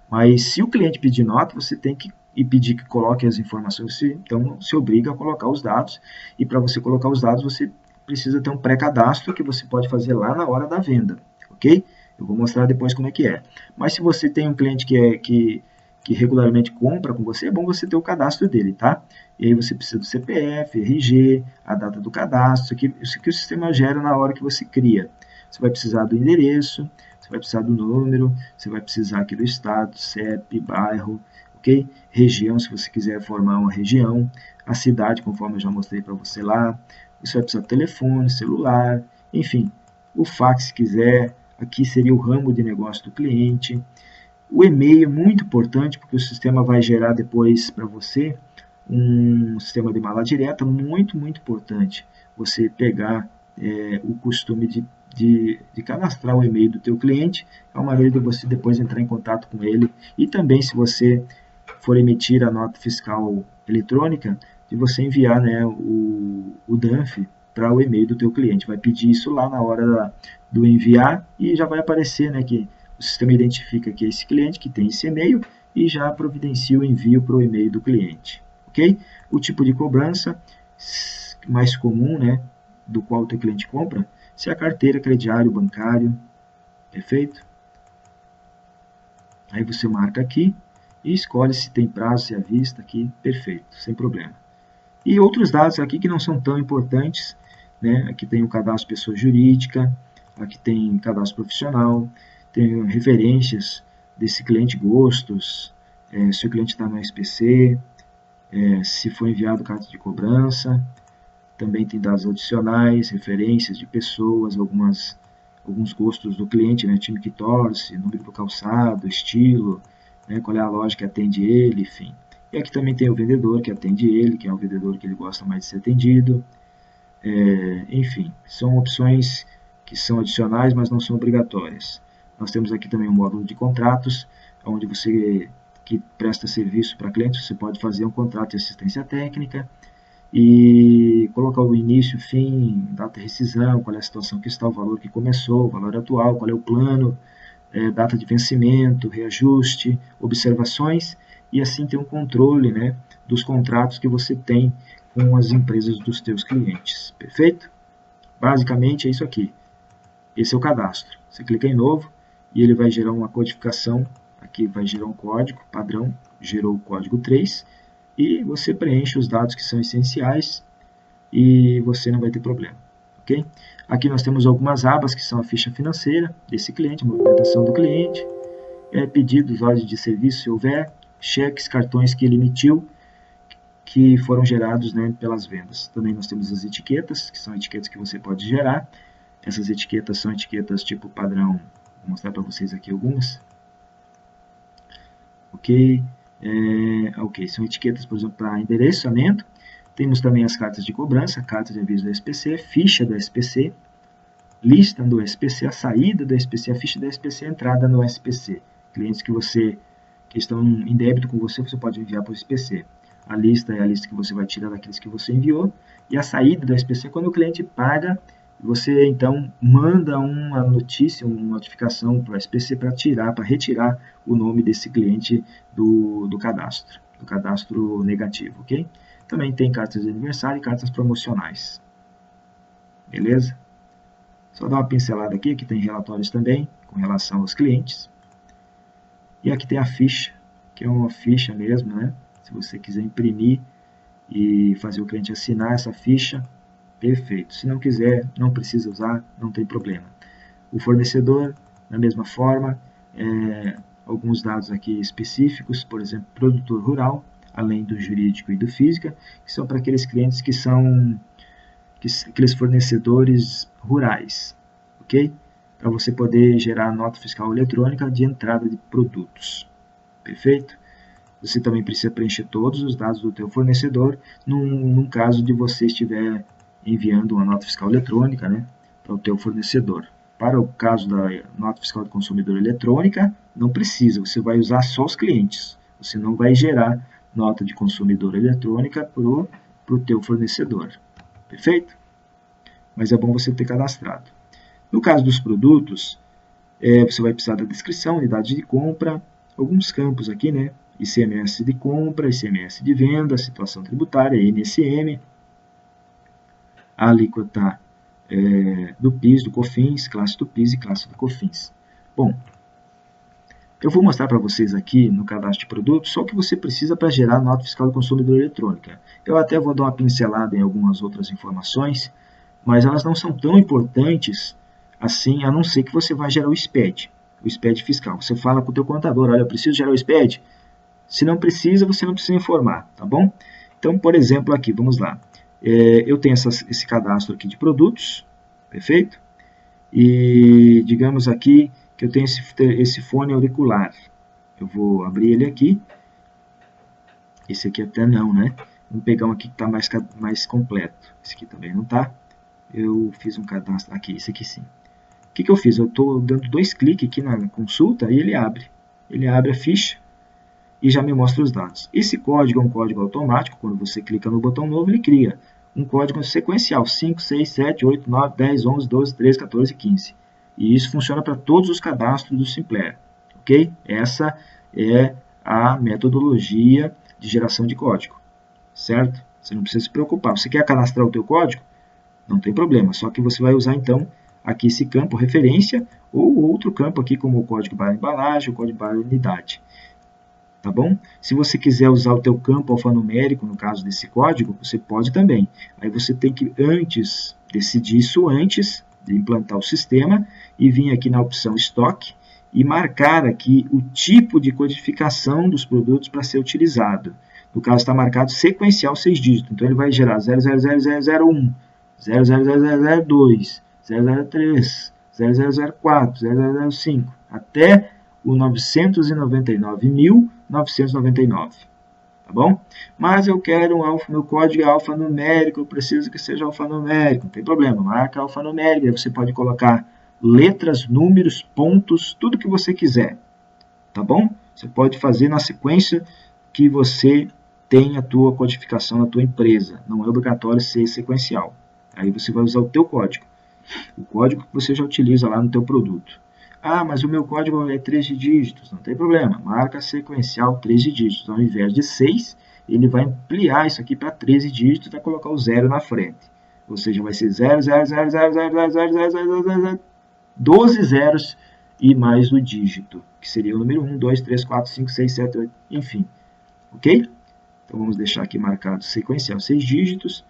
Mas se o cliente pedir nota, você tem que pedir que coloque as informações, então se obriga a colocar os dados, e para você colocar os dados, você precisa ter um pré-cadastro que você pode fazer lá na hora da venda, ok? Eu vou mostrar depois como é que é. Mas se você tem um cliente que regularmente compra com você, é bom você ter o cadastro dele, tá? E aí você precisa do CPF, RG, a data do cadastro, isso que o sistema gera na hora que você cria. Você vai precisar do endereço, você vai precisar do número, você vai precisar aqui do estado, CEP, bairro, ok? Região, se você quiser formar uma região, a cidade, conforme eu já mostrei para você lá, você vai precisar do telefone, celular, enfim, o fax se quiser, aqui seria o ramo de negócio do cliente. O e-mail é muito importante, porque o sistema vai gerar depois para você um sistema de mala direta muito importante. Você pegar o costume de cadastrar o e-mail do teu cliente, é uma maneira de você depois entrar em contato com ele. E também, se você for emitir a nota fiscal eletrônica, de você enviar, né, o DANF para o e-mail do teu cliente. Vai pedir isso lá na hora do enviar e já vai aparecer, né, que o sistema identifica que é esse cliente que tem esse e-mail e já providencia o envio para o e-mail do cliente, ok? O tipo de cobrança mais comum, né, do qual o teu cliente compra, se é a carteira, crediário, bancário, perfeito? Aí você marca aqui e escolhe se tem prazo, se é à vista, aqui, perfeito, sem problema. E outros dados aqui que não são tão importantes, né? Aqui tem o cadastro pessoa jurídica, aqui tem cadastro profissional, tem referências desse cliente, gostos, se o cliente está no SPC, se foi enviado carta de cobrança, também tem dados adicionais, referências de pessoas, alguns gostos do cliente, né, time que torce, número do calçado, estilo, né, qual é a loja que atende ele, enfim. E aqui também tem o vendedor que atende ele, que é o vendedor que ele gosta mais de ser atendido. Enfim, são opções que são adicionais, mas não são obrigatórias. Nós temos aqui também um módulo de contratos, onde você que presta serviço para clientes, você pode fazer um contrato de assistência técnica e colocar o início, fim, data de rescisão, qual é a situação que está, o valor que começou, o valor atual, qual é o plano, data de vencimento, reajuste, observações, e assim ter um controle, né, dos contratos que você tem com as empresas dos teus clientes, perfeito? Basicamente é isso aqui. Esse é o cadastro. Você clica em novo e ele vai gerar uma codificação. Aqui vai gerar um código padrão, gerou o código 3 e você preenche os dados que são essenciais e você não vai ter problema, ok? Aqui nós temos algumas abas que são a ficha financeira desse cliente, movimentação do cliente, pedidos, ordens de serviço se houver, cheques, cartões que ele emitiu, que foram gerados, né, pelas vendas. Também nós temos as etiquetas, que são etiquetas que você pode gerar. Essas etiquetas são etiquetas tipo padrão. Vou mostrar para vocês aqui algumas. Ok, são etiquetas, por exemplo, para endereçamento. Temos também as cartas de cobrança, carta de aviso do SPC, ficha do SPC, lista do SPC, a saída do SPC, a ficha do SPC, a entrada no SPC. Clientes que estão em débito com você, você pode enviar para o SPC. A lista é a lista que você vai tirar daqueles que você enviou. E a saída do SPC, quando o cliente paga, você então manda uma notícia, uma notificação para o SPC para retirar o nome desse cliente do cadastro negativo, ok? Também tem cartas de aniversário e cartas promocionais. Beleza? Só dar uma pincelada aqui tem relatórios também, com relação aos clientes. E aqui tem a ficha, que é uma ficha mesmo, né? Se você quiser imprimir e fazer o cliente assinar essa ficha, perfeito. Se não quiser, não precisa usar, não tem problema. O fornecedor, da mesma forma, alguns dados aqui específicos, por exemplo, produtor rural, além do jurídico e do física, que são para aqueles clientes que são aqueles fornecedores rurais, ok? Para você poder gerar nota fiscal eletrônica de entrada de produtos, perfeito? Você também precisa preencher todos os dados do teu fornecedor, num caso de você estiver enviando uma nota fiscal eletrônica, né, para o teu fornecedor. Para o caso da nota fiscal do consumidor eletrônica, não precisa, você vai usar só os clientes, você não vai gerar nota de consumidor eletrônica para o teu fornecedor. Perfeito? Mas é bom você ter cadastrado. No caso dos produtos, você vai precisar da descrição, unidade de compra, alguns campos aqui, né? ICMS de compra, ICMS de venda, situação tributária, INSM, a alíquota do PIS, do COFINS, classe do PIS e classe do COFINS. Bom, eu vou mostrar para vocês aqui no cadastro de produtos só o que você precisa para gerar a nota fiscal do consumidor eletrônica. Eu até vou dar uma pincelada em algumas outras informações, mas elas não são tão importantes assim, a não ser que você vá gerar o SPED fiscal. Você fala com o teu contador, olha, eu preciso gerar o SPED. Se não precisa, você não precisa informar, tá bom? Então, por exemplo, aqui, vamos lá. Eu tenho esse cadastro aqui de produtos, perfeito? E digamos aqui que eu tenho esse fone auricular. Eu vou abrir ele aqui. Esse aqui até não, né? Vamos pegar um aqui que está mais completo. Esse aqui também não está. Eu fiz um cadastro aqui, esse aqui sim. O que eu fiz? Eu estou dando 2 cliques aqui na consulta e ele abre. Ele abre a ficha e já me mostra os dados. Esse código é um código automático. Quando você clica no botão novo, ele cria um código sequencial. 5, 6, 7, 8, 9, 10, 11, 12, 13, 14, 15. E isso funciona para todos os cadastros do Simplera. Ok? Essa é a metodologia de geração de código. Certo? Você não precisa se preocupar. Você quer cadastrar o teu código? Não tem problema. Só que você vai usar, então, aqui esse campo referência ou outro campo aqui, como o código barra embalagem, o código barra unidade. Tá bom? Se você quiser usar o teu campo alfanumérico, no caso desse código, você pode também. Aí você tem que decidir isso antes de implantar o sistema e vir aqui na opção estoque e marcar aqui o tipo de codificação dos produtos para ser utilizado. No caso está marcado sequencial 6 dígitos, então ele vai gerar 000001, 00002, 003, 0004, 0005, até o 999.999, tá bom? Mas eu quero meu código é alfanumérico, eu preciso que seja alfanumérico, não tem problema, marca alfanumérico, aí você pode colocar letras, números, pontos, tudo que você quiser, tá bom? Você pode fazer na sequência que você tem a tua codificação na tua empresa, não é obrigatório ser sequencial. Aí você vai usar o teu código, o código que você já utiliza lá no teu produto. Ah, mas o meu código é 3 dígitos, não tem problema, marca sequencial 3 dígitos, ao invés de 6, ele vai ampliar isso aqui para 13 dígitos e vai colocar o 0 na frente, ou seja, vai ser 00000000000, 12 zeros e mais o dígito, que seria o número 1, 2, 3, 4, 5, 6, 7, 8, enfim, ok? Então vamos deixar aqui marcado sequencial 6 dígitos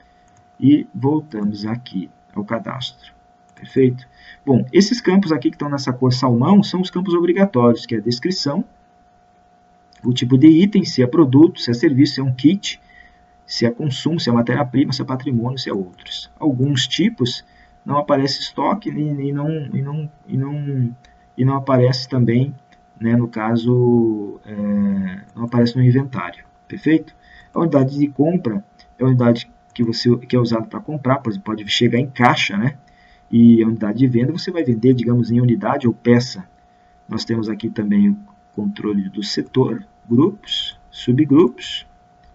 e voltamos aqui ao cadastro. Perfeito? Bom, esses campos aqui que estão nessa cor salmão são os campos obrigatórios, que é a descrição, o tipo de item, se é produto, se é serviço, se é um kit, se é consumo, se é matéria-prima, se é patrimônio, se é outros. Alguns tipos não aparece estoque e não aparece também, né, no caso, não aparece no inventário. Perfeito? A unidade de compra é a unidade que é usada para comprar, por exemplo, pode chegar em caixa, né? e a unidade de venda você vai vender, digamos, em unidade ou peça. Nós temos aqui também o controle do setor, grupos, subgrupos,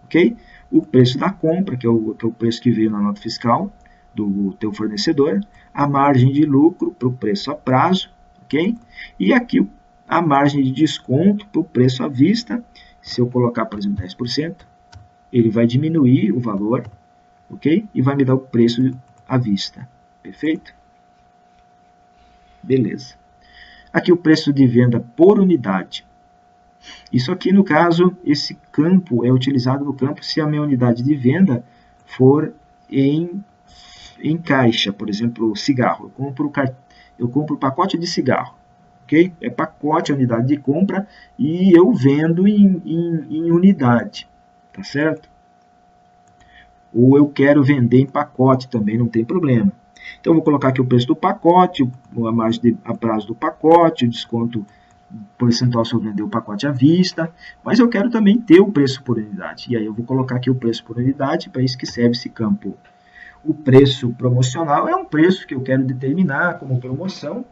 ok? O preço da compra, que é o preço que veio na nota fiscal do teu fornecedor, a margem de lucro para o preço a prazo, ok? E aqui a margem de desconto para o preço à vista. Se eu colocar, por exemplo, 10%, ele vai diminuir o valor, ok? E vai me dar o preço à vista, perfeito? Beleza. Aqui o preço de venda por unidade. Isso aqui, no caso, esse campo é utilizado no campo se a minha unidade de venda for em caixa, por exemplo, cigarro. Eu compro pacote de cigarro, ok? É pacote, a unidade de compra, e eu vendo em unidade, tá certo? Ou eu quero vender em pacote também, não tem problema. Então, eu vou colocar aqui o preço do pacote, a margem a prazo do pacote, o desconto percentual se eu vender o pacote à vista, mas eu quero também ter o preço por unidade. E aí eu vou colocar aqui o preço por unidade, para isso que serve esse campo. O preço promocional é um preço que eu quero determinar como promoção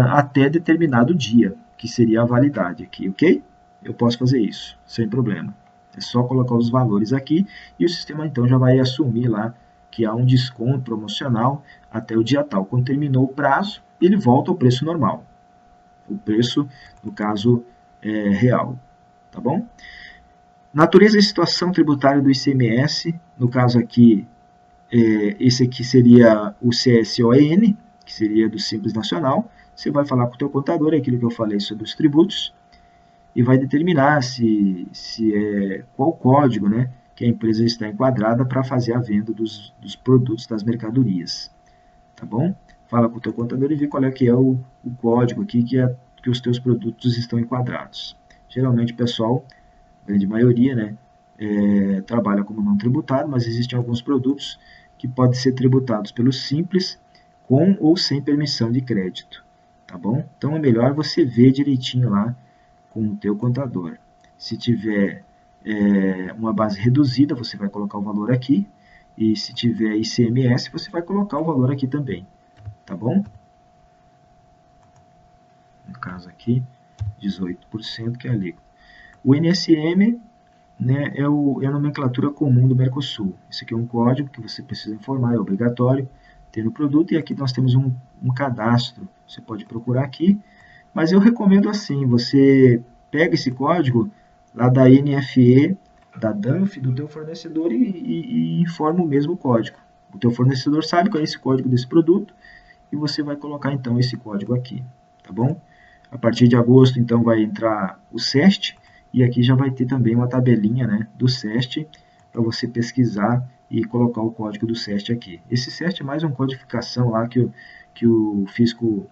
até determinado dia, que seria a validade aqui, ok? Eu posso fazer isso, sem problema. É só colocar os valores aqui e o sistema então já vai assumir lá que há um desconto promocional até o dia tal. Quando terminou o prazo, ele volta ao preço normal. O preço, no caso, real, tá bom? Natureza e situação tributária do ICMS, no caso aqui, esse aqui seria o CSON, que seria do Simples Nacional. Você vai falar com o teu contador, é aquilo que eu falei sobre os tributos, e vai determinar qual código, né, que a empresa está enquadrada para fazer a venda dos produtos, das mercadorias. Tá bom? Fala com o teu contador e vê qual é que é o código aqui que os teus produtos estão enquadrados. Geralmente o pessoal, a grande maioria, né, trabalha como não tributado, mas existem alguns produtos que podem ser tributados pelo Simples, com ou sem permissão de crédito. Tá bom? Então é melhor você ver direitinho lá com o teu contador. Se tiver uma base reduzida, você vai colocar o valor aqui, e se tiver ICMS, você vai colocar o valor aqui também, tá bom? No caso aqui, 18%, que é a alíquota. O NSM, né, é a nomenclatura comum do Mercosul. Esse aqui é um código que você precisa informar, é obrigatório ter no produto, e aqui nós temos um cadastro, você pode procurar aqui, mas eu recomendo assim, você pega esse código lá da NFE, da DANF, do teu fornecedor e informa o mesmo código. O teu fornecedor sabe qual é esse código desse produto e você vai colocar então esse código aqui, tá bom? A partir de agosto então vai entrar o SEST e aqui já vai ter também uma tabelinha, né, do SEST para você pesquisar e colocar o código do SEST aqui. Esse SEST é mais uma codificação lá que o fisco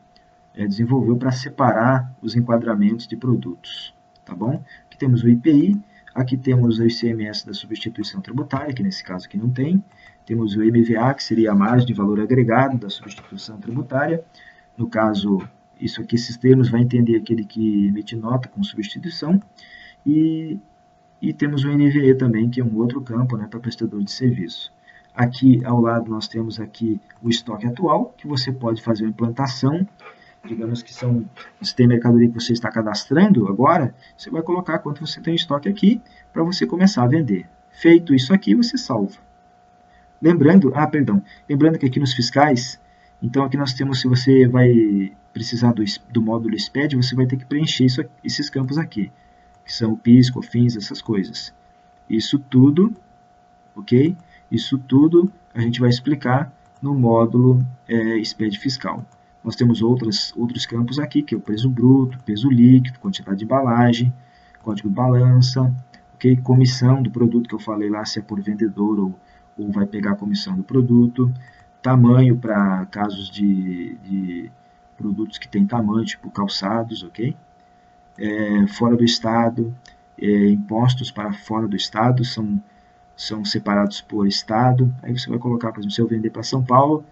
desenvolveu para separar os enquadramentos de produtos, tá bom? Aqui temos o IPI, aqui temos o ICMS da substituição tributária, que nesse caso aqui não tem, temos o MVA, que seria a margem de valor agregado da substituição tributária, no caso, isso aqui, esses termos, vai entender aquele que emite nota com substituição, e temos o NVE também, que é um outro campo, né, para prestador de serviço. Aqui ao lado nós temos aqui o estoque atual, que você pode fazer uma implantação, digamos que se tem mercadoria que você está cadastrando agora, você vai colocar quanto você tem em estoque aqui, para você começar a vender. Feito isso aqui, você salva. Lembrando que aqui nos fiscais, então aqui nós temos, se você vai precisar do módulo SPED, você vai ter que preencher esses campos aqui, que são o PIS, COFINS, essas coisas. Isso tudo, ok? Isso tudo a gente vai explicar no módulo SPED fiscal. Nós temos outros campos aqui, que é o peso bruto, peso líquido, quantidade de embalagem, código de balança, okay? Comissão do produto que eu falei lá, se é por vendedor ou vai pegar a comissão do produto, tamanho para casos de produtos que têm tamanho, tipo calçados, ok? Fora do estado, impostos para fora do estado são separados por estado. Aí você vai colocar, por exemplo, se eu vender para São Paulo,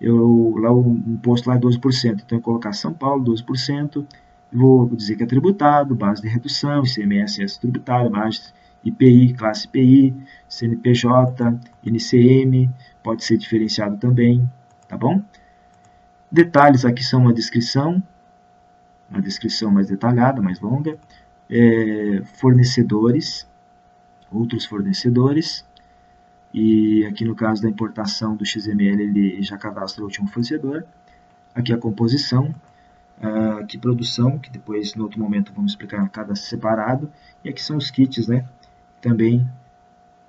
lá o imposto lá é 12%, então eu colocar São Paulo 12%, vou dizer que é tributado, base de redução, ICMS tributário, margem IPI, classe IPI, CNPJ, NCM, pode ser diferenciado também, tá bom? Detalhes aqui são uma descrição mais detalhada, mais longa. Fornecedores, outros fornecedores, e aqui no caso da importação do XML ele já cadastra o último fornecedor. Aqui a composição, aqui produção, que depois no outro momento vamos explicar cada separado, e aqui são os kits, né? Também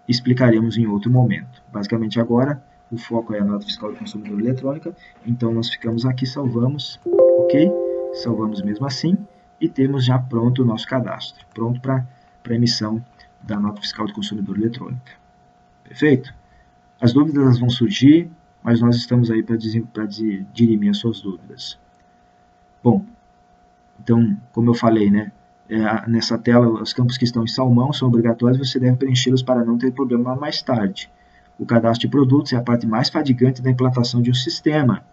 explicaremos em outro momento. Basicamente agora o foco é a nota fiscal do consumidor eletrônica, então nós ficamos aqui, salvamos, ok? Salvamos mesmo assim e temos já pronto o nosso cadastro, pronto para emissão da nota fiscal do consumidor eletrônica. Perfeito? As dúvidas vão surgir, mas nós estamos aí para dirimir as suas dúvidas. Bom, então, como eu falei, né, nessa tela, os campos que estão em salmão são obrigatórios, você deve preenchê-los para não ter problema mais tarde. O cadastro de produtos é a parte mais fadigante da implantação de um sistema.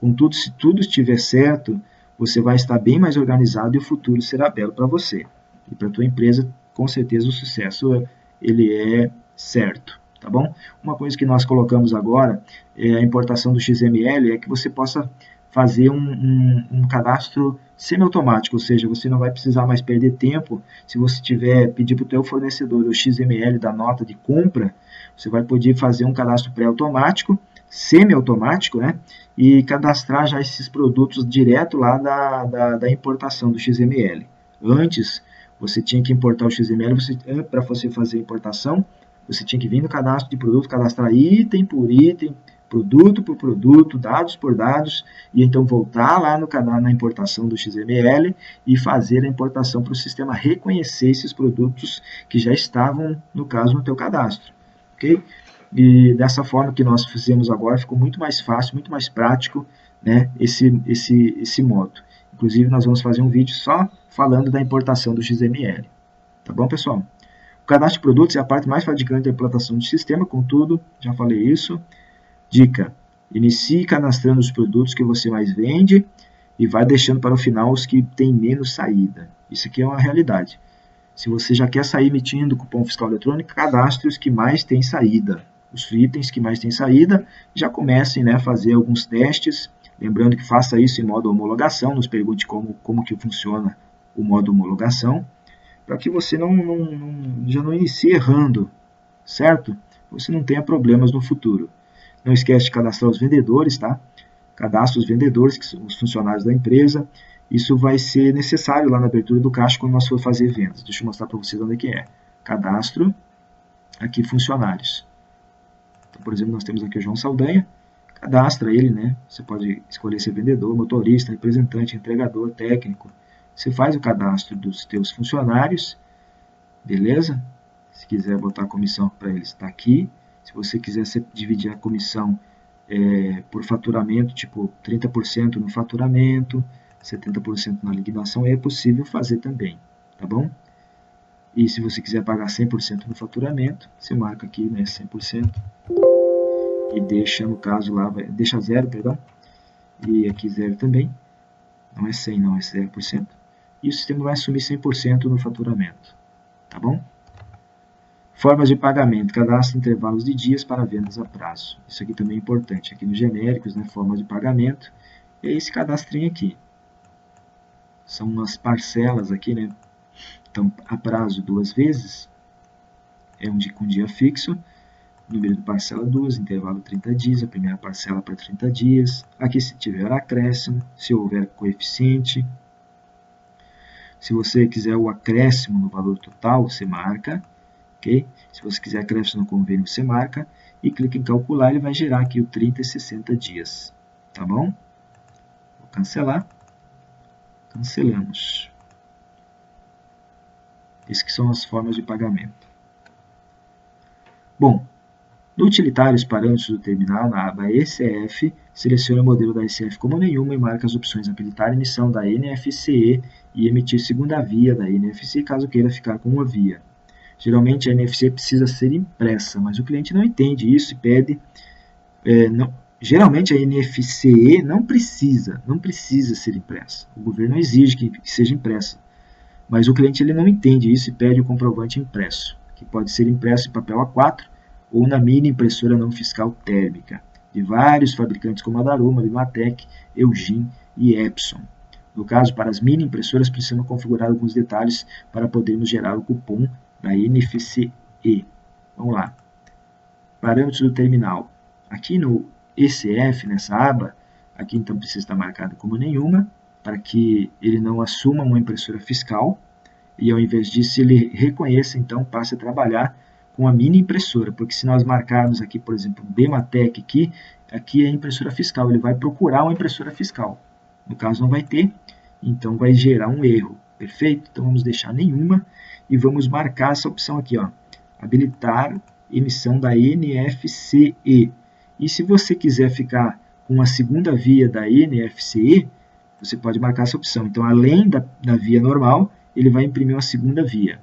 Contudo, se tudo estiver certo, você vai estar bem mais organizado e o futuro será belo para você. E para a tua empresa, com certeza, o sucesso ele é certo. Tá bom? Uma coisa que nós colocamos agora é a importação do XML, é que você possa fazer um cadastro semiautomático, ou seja, você não vai precisar mais perder tempo. Se você pedir para o teu fornecedor o XML da nota de compra, você vai poder fazer um cadastro pré-automático, semi-automático, né? E cadastrar já esses produtos direto lá da importação do XML. Antes, você tinha que importar o XML, para você fazer a importação, você tinha que vir no cadastro de produto, cadastrar item por item, produto por produto, dados por dados, e então voltar lá na importação do XML e fazer a importação para o sistema reconhecer esses produtos que já estavam, no caso, no teu cadastro. Okay? E dessa forma que nós fizemos agora, ficou muito mais fácil, muito mais prático, né, esse modo. Inclusive, nós vamos fazer um vídeo só falando da importação do XML. Tá bom, pessoal? O cadastro de produtos é a parte mais fatigante da implantação de sistema, contudo, já falei isso. Dica: inicie cadastrando os produtos que você mais vende e vai deixando para o final os que têm menos saída. Isso aqui é uma realidade. Se você já quer sair emitindo cupom fiscal eletrônico, cadastre os que mais têm saída. Os itens que mais têm saída, já comecem, né, a fazer alguns testes. Lembrando que faça isso em modo homologação, nos pergunte como que funciona o modo homologação, para que você já não inicie errando, certo? Você não tenha problemas no futuro. Não esquece de cadastrar os vendedores, tá? Cadastre os vendedores, que são os funcionários da empresa. Isso vai ser necessário lá na abertura do caixa quando nós for fazer vendas. Deixa eu mostrar para vocês onde é que é. Cadastro, aqui funcionários. Então, por exemplo, nós temos aqui o João Saldanha. Cadastra ele, né? Você pode escolher ser vendedor, motorista, representante, entregador, técnico. Você faz o cadastro dos teus funcionários, beleza? Se quiser botar a comissão para eles, está aqui. Se você quiser dividir a comissão por faturamento, tipo 30% no faturamento, 70% na liquidação, é possível fazer também, tá bom? E se você quiser pagar 100% no faturamento, você marca aqui, né, 100%, e deixa, no caso lá, deixa 0, perdão, e aqui 0 também, não é 100, não, é 0%, e o sistema vai assumir 100% no faturamento, tá bom? Formas de pagamento, cadastro intervalos de dias para vendas a prazo. Isso aqui também é importante. Aqui nos genéricos, né, formas de pagamento. E esse cadastrinho aqui. São umas parcelas aqui, né? Então, a prazo 2 vezes. É com dia fixo. Número de parcela 2, intervalo 30 dias. A primeira parcela para 30 dias. Aqui se tiver acréscimo, se houver coeficiente. Se você quiser o acréscimo no valor total, você marca. Okay? Se você quiser acréscimo no convênio, você marca e clica em calcular, ele vai gerar aqui o 30 e 60 dias. Tá bom? Vou cancelar. Cancelamos. Essas que são as formas de pagamento. Bom, no utilitário, os parâmetros do terminal, na aba ECF, selecione o modelo da ECF como nenhuma e marque as opções habilitar a emissão da NFCE e emitir segunda via da NFCE, caso queira ficar com uma via. Geralmente a NFC precisa ser impressa, mas o cliente não entende isso e pede... geralmente a NFCE não precisa ser impressa. O governo exige que seja impressa, mas o cliente ele não entende isso e pede o comprovante impresso, que pode ser impresso em papel A4 ou na mini impressora não fiscal térmica. de vários fabricantes como a Daruma, Bimatec, Eugene e Epson. No caso, para as mini impressoras, precisamos configurar alguns detalhes para podermos gerar o cupom da NFC. Vamos lá. Parâmetros do terminal. Aqui no ECF, nessa aba, aqui então precisa estar marcado como nenhuma, para que ele não assuma uma impressora fiscal, e ao invés disso ele reconheça, então passe a trabalhar com a mini impressora, porque se nós marcarmos aqui, por exemplo, Bimatec aqui é a impressora fiscal, ele vai procurar uma impressora fiscal. No caso não vai ter, então vai gerar um erro, perfeito? Então vamos deixar nenhuma e vamos marcar essa opção aqui, ó, habilitar emissão da NFC. E se você quiser ficar com a segunda via da NFC, você pode marcar essa opção. Então, além da via normal, ele vai imprimir uma segunda via.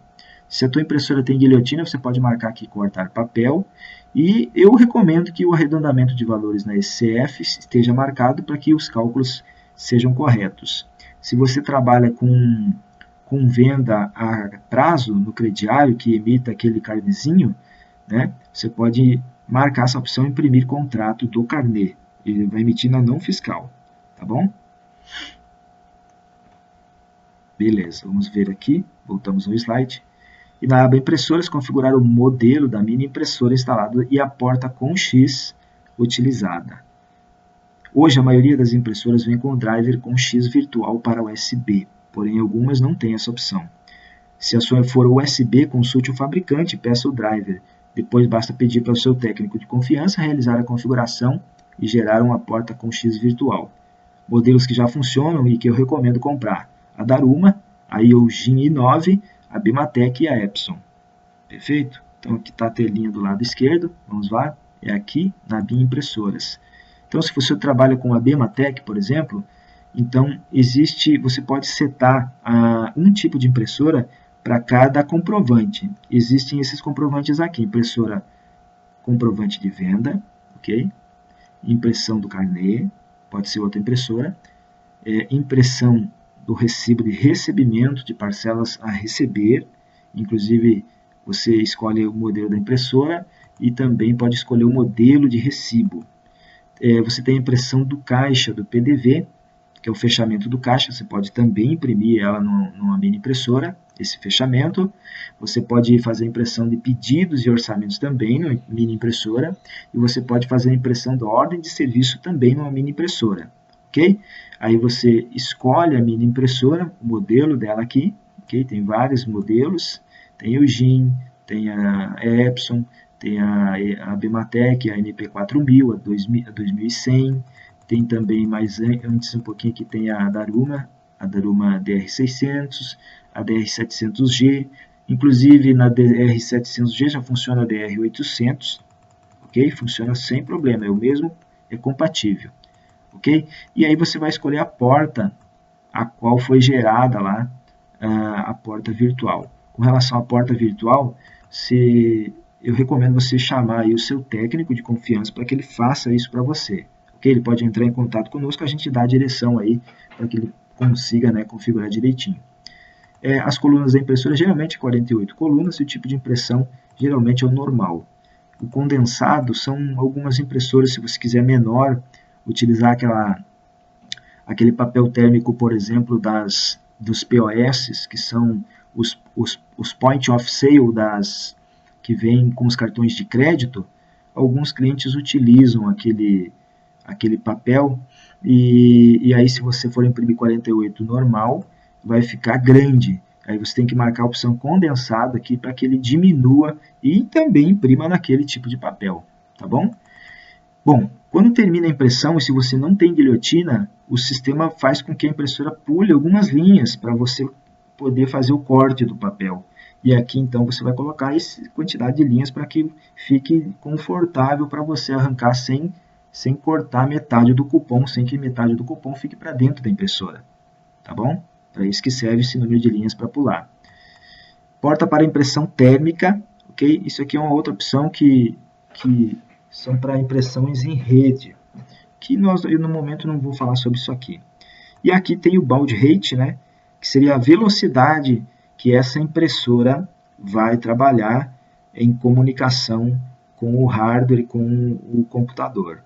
Se a tua impressora tem guilhotina, você pode marcar aqui cortar papel. E eu recomendo que o arredondamento de valores na ECF esteja marcado para que os cálculos sejam corretos. Se você trabalha com venda a prazo no crediário, que emita aquele carnezinho, né, você pode marcar essa opção imprimir contrato do carnê. Ele vai emitir na não fiscal, tá bom? Beleza, vamos ver aqui, voltamos no slide. E na aba impressoras, configurar o modelo da mini impressora instalada e a porta com X utilizada. Hoje a maioria das impressoras vem com o driver com X virtual para USB, porém algumas não têm essa opção. Se a sua for USB, consulte o fabricante e peça o driver. Depois basta pedir para o seu técnico de confiança realizar a configuração e gerar uma porta com X virtual. Modelos que já funcionam e que eu recomendo comprar: a Daruma, a Eugene i9, a Bimatec e a Epson. Perfeito? Então aqui está a telinha do lado esquerdo, vamos lá, é aqui na BIM Impressoras. Então se você trabalha com a Bimatec, por exemplo, então você pode setar um tipo de impressora para cada comprovante. Existem esses comprovantes aqui: impressora comprovante de venda, ok? Impressão do carnê, pode ser outra impressora, impressão do recibo de recebimento de parcelas a receber, inclusive você escolhe o modelo da impressora e também pode escolher o modelo de recibo. Você tem a impressão do caixa, do PDV, que é o fechamento do caixa, você pode também imprimir ela numa mini impressora, esse fechamento. Você pode fazer a impressão de pedidos e orçamentos também numa mini impressora, e você pode fazer a impressão da ordem de serviço também numa mini impressora, ok? Aí você escolhe a mini impressora, o modelo dela aqui, ok? Tem vários modelos, tem a Eugene, tem a Epson, tem a Bimatec, a NP4000, a 2100, tem também mais antes um pouquinho aqui tem a Daruma DR600, a DR700G, inclusive na DR700G já funciona a DR800, ok? Funciona sem problema, é o mesmo, é compatível, ok? E aí você vai escolher a porta a qual foi gerada lá, a porta virtual. Com relação à porta virtual, eu recomendo você chamar aí o seu técnico de confiança para que ele faça isso para você. Okay? Ele pode entrar em contato conosco, a gente dá a direção aí para que ele consiga, né, configurar direitinho. As colunas da impressora geralmente 48 colunas e o tipo de impressão geralmente é o normal. O condensado são algumas impressoras, se você quiser menor, utilizar aquele papel térmico, por exemplo, dos POS, que são os point of sale que vêm com os cartões de crédito. Alguns clientes utilizam aquele papel e aí se você for imprimir 48 normal, vai ficar grande. Aí você tem que marcar a opção condensado aqui para que ele diminua e também imprima naquele tipo de papel, tá bom? Bom, quando termina a impressão e se você não tem guilhotina, o sistema faz com que a impressora pule algumas linhas para você poder fazer o corte do papel. E aqui então você vai colocar essa quantidade de linhas para que fique confortável para você arrancar sem cortar metade do cupom, sem que metade do cupom fique para dentro da impressora, tá bom? Para isso que serve esse número de linhas para pular. Porta para impressão térmica, ok? Isso aqui é uma outra opção que são para impressões em rede, que eu no momento não vou falar sobre isso aqui. E aqui tem o baud rate, né? Que seria a velocidade que essa impressora vai trabalhar em comunicação com o hardware e com o computador.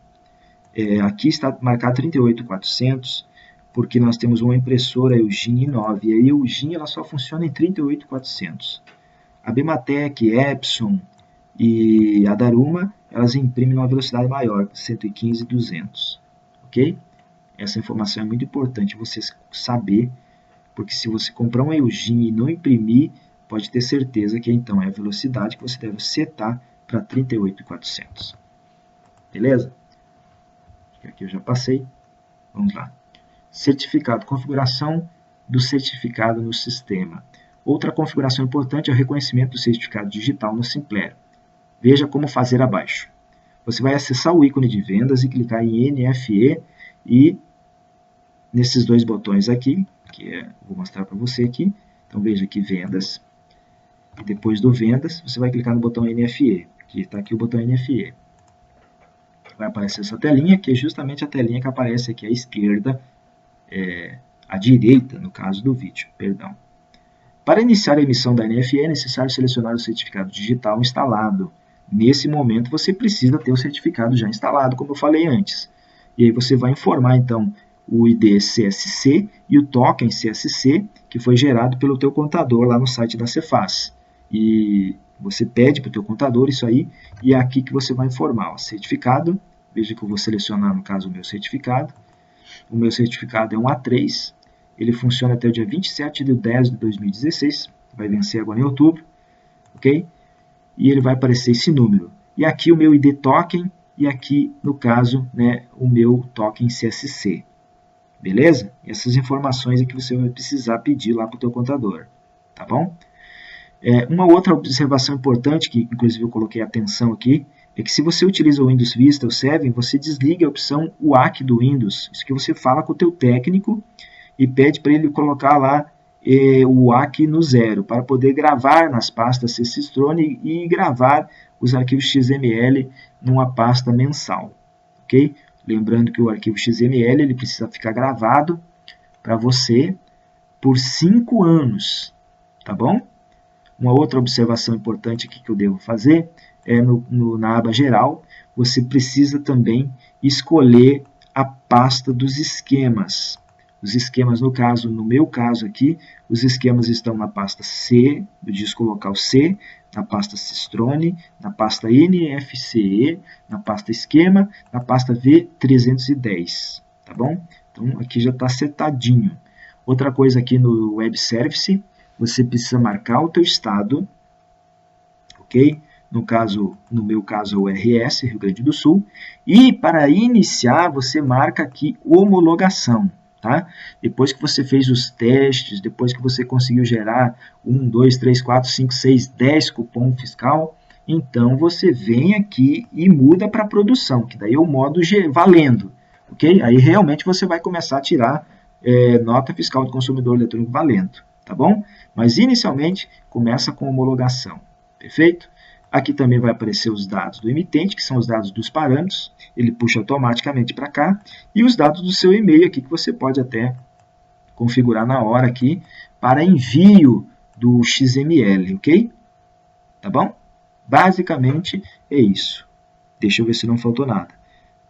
Aqui está marcado 38.400, porque nós temos uma impressora Eugene i9, e a Eugene ela só funciona em 38.400. A Bematec, Epson e a Daruma, elas imprimem numa velocidade maior, 115.200, ok? Essa informação é muito importante você saber, porque se você comprar um Eugene e não imprimir, pode ter certeza que então é a velocidade que você deve setar para 38.400. Beleza? Aqui eu já passei. Vamos lá. Certificado. Configuração do certificado no sistema. Outra configuração importante é o reconhecimento do certificado digital no Simplero. Veja como fazer abaixo. Você vai acessar o ícone de vendas e clicar em NFE e nesses dois botões aqui, vou mostrar para você aqui. Então veja aqui vendas. E depois do vendas, você vai clicar no botão NFE. Aqui está aqui o botão NFE. Vai aparecer essa telinha, que é justamente a telinha que aparece aqui à esquerda, à direita, no caso do vídeo, perdão. Para iniciar a emissão da NFE, é necessário selecionar o certificado digital instalado. Nesse momento, você precisa ter o certificado já instalado, como eu falei antes. E aí você vai informar, então, o ID CSC e o token CSC, que foi gerado pelo teu contador lá no site da Cefaz. E você pede para o teu contador isso aí, e é aqui que você vai informar o certificado. Veja que eu vou selecionar, no caso, o meu certificado. O meu certificado é um A3, ele funciona até o dia 27 de 10 de 2016, vai vencer agora em outubro, ok? E ele vai aparecer esse número. E aqui o meu ID token, e aqui, no caso, né, o meu token CSC. Beleza? Essas informações é que você vai precisar pedir lá para o teu contador, tá bom? Uma outra observação importante, que inclusive eu coloquei atenção aqui, é que se você utiliza o Windows Vista ou 7, você desliga a opção UAC do Windows. Isso que você fala com o teu técnico e pede para ele colocar lá o UAC no 0, para poder gravar nas pastas CSIstrone e gravar os arquivos XML numa pasta mensal, ok? Lembrando que o arquivo XML ele precisa ficar gravado para você por 5 anos, tá bom? Uma outra observação importante aqui que eu devo fazer é na aba geral, você precisa também escolher a pasta dos esquemas. Os esquemas, no meu caso aqui, os esquemas estão na pasta C, do disco local C, na pasta Systrone, na pasta NFCE, na pasta esquema, na pasta V310, tá bom? Então aqui já está setadinho. Outra coisa aqui no Web Service, você precisa marcar o teu estado, ok? No meu caso, é o RS, Rio Grande do Sul. E para iniciar, você marca aqui homologação, tá? Depois que você fez os testes, depois que você conseguiu gerar 1, 2, 3, 4, 5, 6, 10 cupom fiscal, então você vem aqui e muda para produção, que daí é o modo valendo, ok? Aí realmente você vai começar a tirar nota fiscal do consumidor eletrônico valendo, tá bom? Mas inicialmente começa com homologação, perfeito? Aqui também vai aparecer os dados do emitente, que são os dados dos parâmetros, ele puxa automaticamente para cá, e os dados do seu e-mail aqui, que você pode até configurar na hora aqui, para envio do XML, ok? Tá bom? Basicamente é isso. Deixa eu ver se não faltou nada.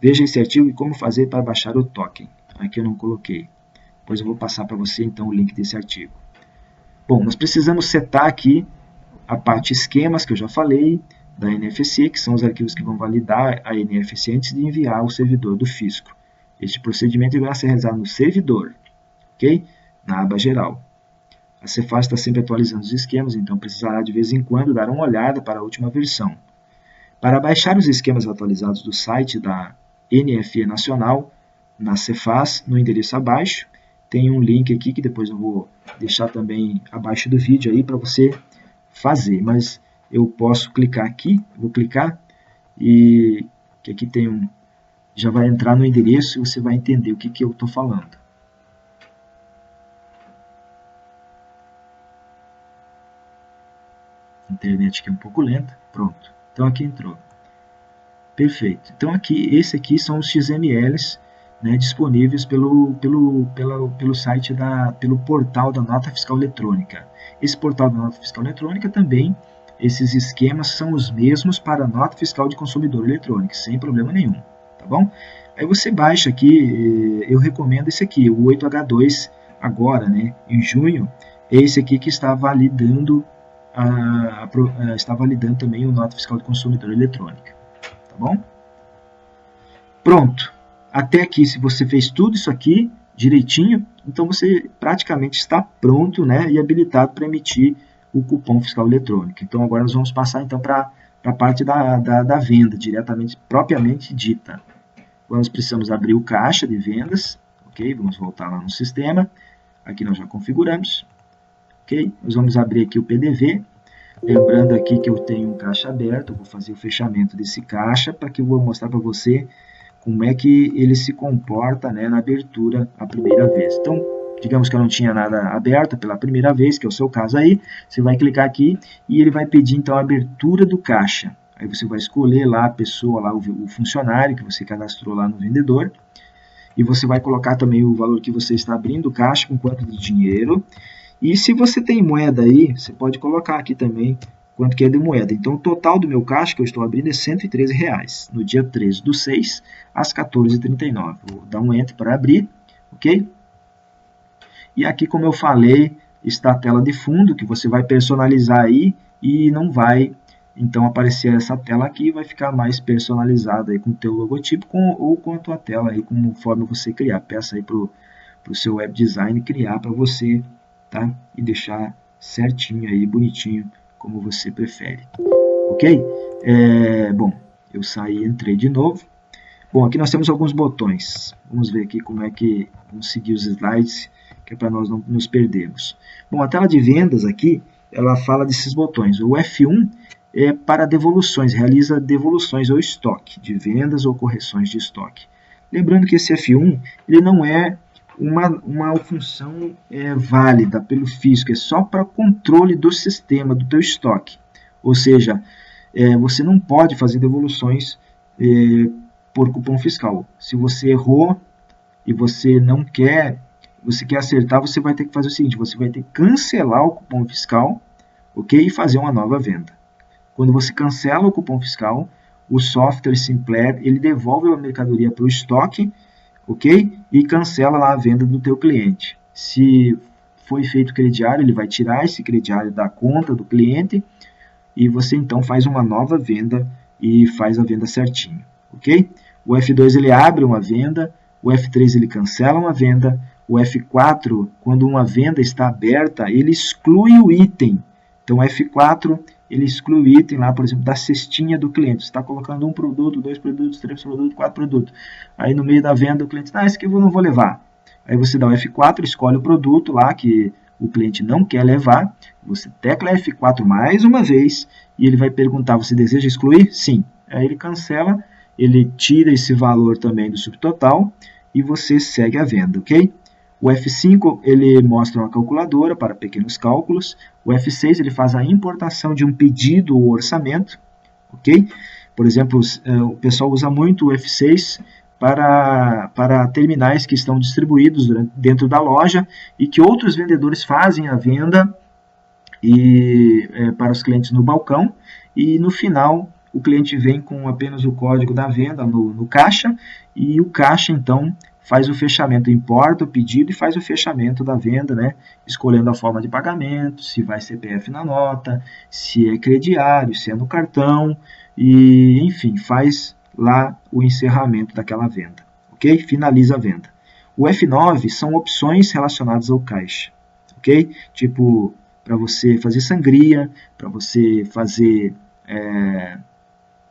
Veja esse artigo e como fazer para baixar o token. Aqui eu não coloquei. Depois eu vou passar para você então o link desse artigo. Bom, nós precisamos setar aqui a parte esquemas, que eu já falei, da NFC, que são os arquivos que vão validar a NFC antes de enviar ao servidor do fisco. Este procedimento vai ser realizado no servidor, ok? Na aba geral. A Cefaz está sempre atualizando os esquemas, então precisará de vez em quando dar uma olhada para a última versão. Para baixar os esquemas atualizados do site da NFE Nacional, na Cefaz, no endereço abaixo, tem um link aqui que depois eu vou deixar também abaixo do vídeo aí para você fazer, mas eu posso clicar aqui, vou clicar e que aqui tem já vai entrar no endereço e você vai entender o que eu estou falando. A internet aqui é um pouco lenta, pronto, então aqui entrou. Perfeito, então esse aqui são os XMLs, né, disponíveis pelo site pelo portal da Nota Fiscal Eletrônica. Esse portal da Nota Fiscal Eletrônica também, esses esquemas são os mesmos para a Nota Fiscal de Consumidor Eletrônico, sem problema nenhum, tá bom? Aí você baixa aqui, eu recomendo esse aqui, o 8H2 agora, né, em junho, é esse aqui que está validando, está validando também o Nota Fiscal do Consumidor Eletrônica, tá bom? Pronto, até aqui, se você fez tudo isso aqui direitinho, então você praticamente está pronto, né, e habilitado para emitir o cupom fiscal eletrônico. Então agora nós vamos passar então para a parte da venda, diretamente, propriamente dita. Nós precisamos abrir o caixa de vendas, ok? Vamos voltar lá no sistema, aqui nós já configuramos, ok? Nós vamos abrir aqui o PDV, lembrando aqui que eu tenho um caixa aberto, eu vou fazer o fechamento desse caixa, para que eu vou mostrar para você como é que ele se comporta, né, na abertura a primeira vez. Então, digamos que eu não tinha nada aberto pela primeira vez, que é o seu caso aí, você vai clicar aqui e ele vai pedir então a abertura do caixa. Aí você vai escolher lá a pessoa, lá o funcionário que você cadastrou lá no vendedor, e você vai colocar também o valor que você está abrindo o caixa, com quanto de dinheiro, e se você tem moeda aí, você pode colocar aqui também quanto que é de moeda. Então, o total do meu caixa que eu estou abrindo é R$113, no dia 13/6, às 14h39. Vou dar um Enter para abrir, ok? E aqui, como eu falei, está a tela de fundo, que você vai personalizar aí, e não vai, então, aparecer essa tela aqui, vai ficar mais personalizada aí com o teu logotipo, ou com a tua tela aí, conforme você criar. Peça aí para o seu web design criar para você, tá? E deixar certinho aí, bonitinho, como você prefere, ok? Bom, eu saí e entrei de novo. Bom, aqui nós temos alguns botões. Vamos ver aqui como é que vamos seguir os slides, que é para nós não nos perdermos. Bom, a tela de vendas aqui, ela fala desses botões. O F1 é para devoluções, realiza devoluções ou estoque, de vendas ou correções de estoque. Lembrando que esse F1, ele não é uma função válida pelo fisco, é só para controle do sistema, do teu estoque. Ou seja, você não pode fazer devoluções por cupom fiscal. Se você errou e você não quer, você quer acertar, você vai ter que fazer o seguinte, você vai ter que cancelar o cupom fiscal, ok? E fazer uma nova venda. Quando você cancela o cupom fiscal, o software Simpler, ele devolve a mercadoria para o estoque, ok? E cancela lá a venda do teu cliente. Se foi feito crediário, ele vai tirar esse crediário da conta do cliente e você então faz uma nova venda e faz a venda certinho, ok? O F2 ele abre uma venda, o F3 ele cancela uma venda, o F4, quando uma venda está aberta, ele exclui o item. Então o F4 ele exclui o item lá, por exemplo, da cestinha do cliente. Você está colocando um produto, 2 produtos, 3 produtos, 4 produtos. Aí no meio da venda o cliente diz, esse aqui eu não vou levar. Aí você dá o F4, escolhe o produto lá que o cliente não quer levar. Você tecla F4 mais uma vez e ele vai perguntar, você deseja excluir? Sim. Aí ele cancela, ele tira esse valor também do subtotal e você segue a venda, ok? O F5 ele mostra uma calculadora para pequenos cálculos. O F6 ele faz a importação de um pedido ou orçamento, ok? Por exemplo, o pessoal usa muito o F6 para terminais que estão distribuídos dentro da loja e que outros vendedores fazem a venda para os clientes no balcão e no final o cliente vem com apenas o código da venda no caixa e o caixa então faz o fechamento, importa o pedido e faz o fechamento da venda, né? Escolhendo a forma de pagamento, se vai CPF na nota, se é crediário, se é no cartão, e enfim, faz lá o encerramento daquela venda, ok? Finaliza a venda. O F9 são opções relacionadas ao caixa, ok? Tipo, para você fazer sangria, para você fazer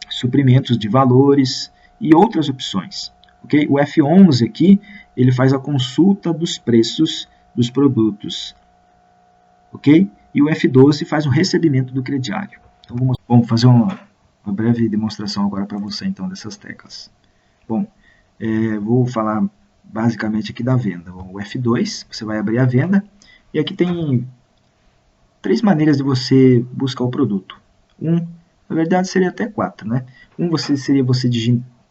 suprimentos de valores e outras opções. Okay? O F11 aqui, ele faz a consulta dos preços dos produtos. Ok? E o F12 faz o recebimento do crediário. Então, vamos fazer uma breve demonstração agora para você então dessas teclas. Bom, vou falar basicamente aqui da venda. O F2, você vai abrir a venda e aqui tem 3 maneiras de você buscar o produto. Na verdade seria até 4, né? Seria você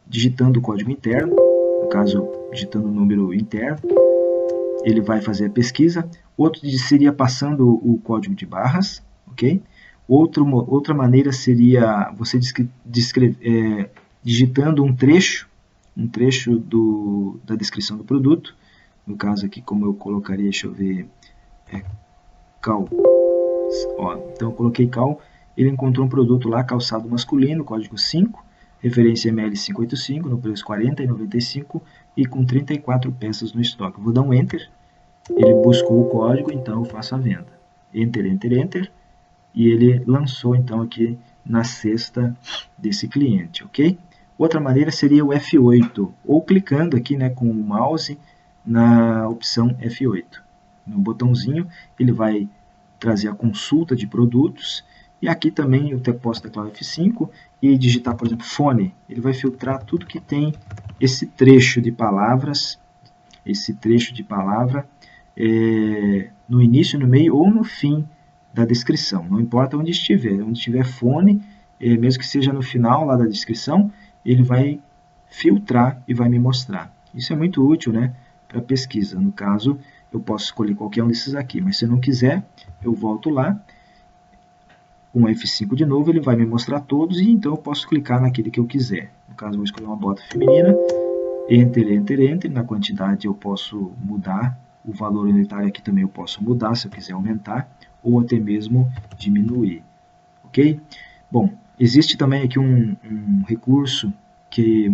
digitando o código interno, no caso, digitando o número interno, ele vai fazer a pesquisa. Outro seria passando o código de barras, ok? Outra maneira seria você digitando um trecho, um trecho da descrição do produto. No caso aqui, como eu colocaria, deixa eu ver, cal. Ó, então eu coloquei cal, ele encontrou um produto lá, calçado masculino, código 5, referência ML 585, no preço R$ 40,95 e com 34 peças no estoque. Eu vou dar um Enter, ele buscou o código, então eu faço a venda. Enter, Enter, Enter, e ele lançou então aqui na cesta desse cliente, ok? Outra maneira seria o F8, ou clicando aqui, né, com o mouse na opção F8. No botãozinho, ele vai trazer a consulta de produtos, e aqui também eu posso teclar F5 e digitar, por exemplo, fone. Ele vai filtrar tudo que tem esse trecho de palavras, no início, no meio ou no fim da descrição. Não importa onde estiver fone, mesmo que seja no final lá da descrição, ele vai filtrar e vai me mostrar. Isso é muito útil, né, para pesquisa. No caso, eu posso escolher qualquer um desses aqui, mas se eu não quiser, eu volto lá, com F5 de novo, ele vai me mostrar todos, e então eu posso clicar naquele que eu quiser. No caso, eu vou escolher uma bota feminina, Enter, Enter, Enter, na quantidade eu posso mudar, o valor unitário aqui também eu posso mudar, se eu quiser aumentar, ou até mesmo diminuir, ok? Bom, existe também aqui um recurso que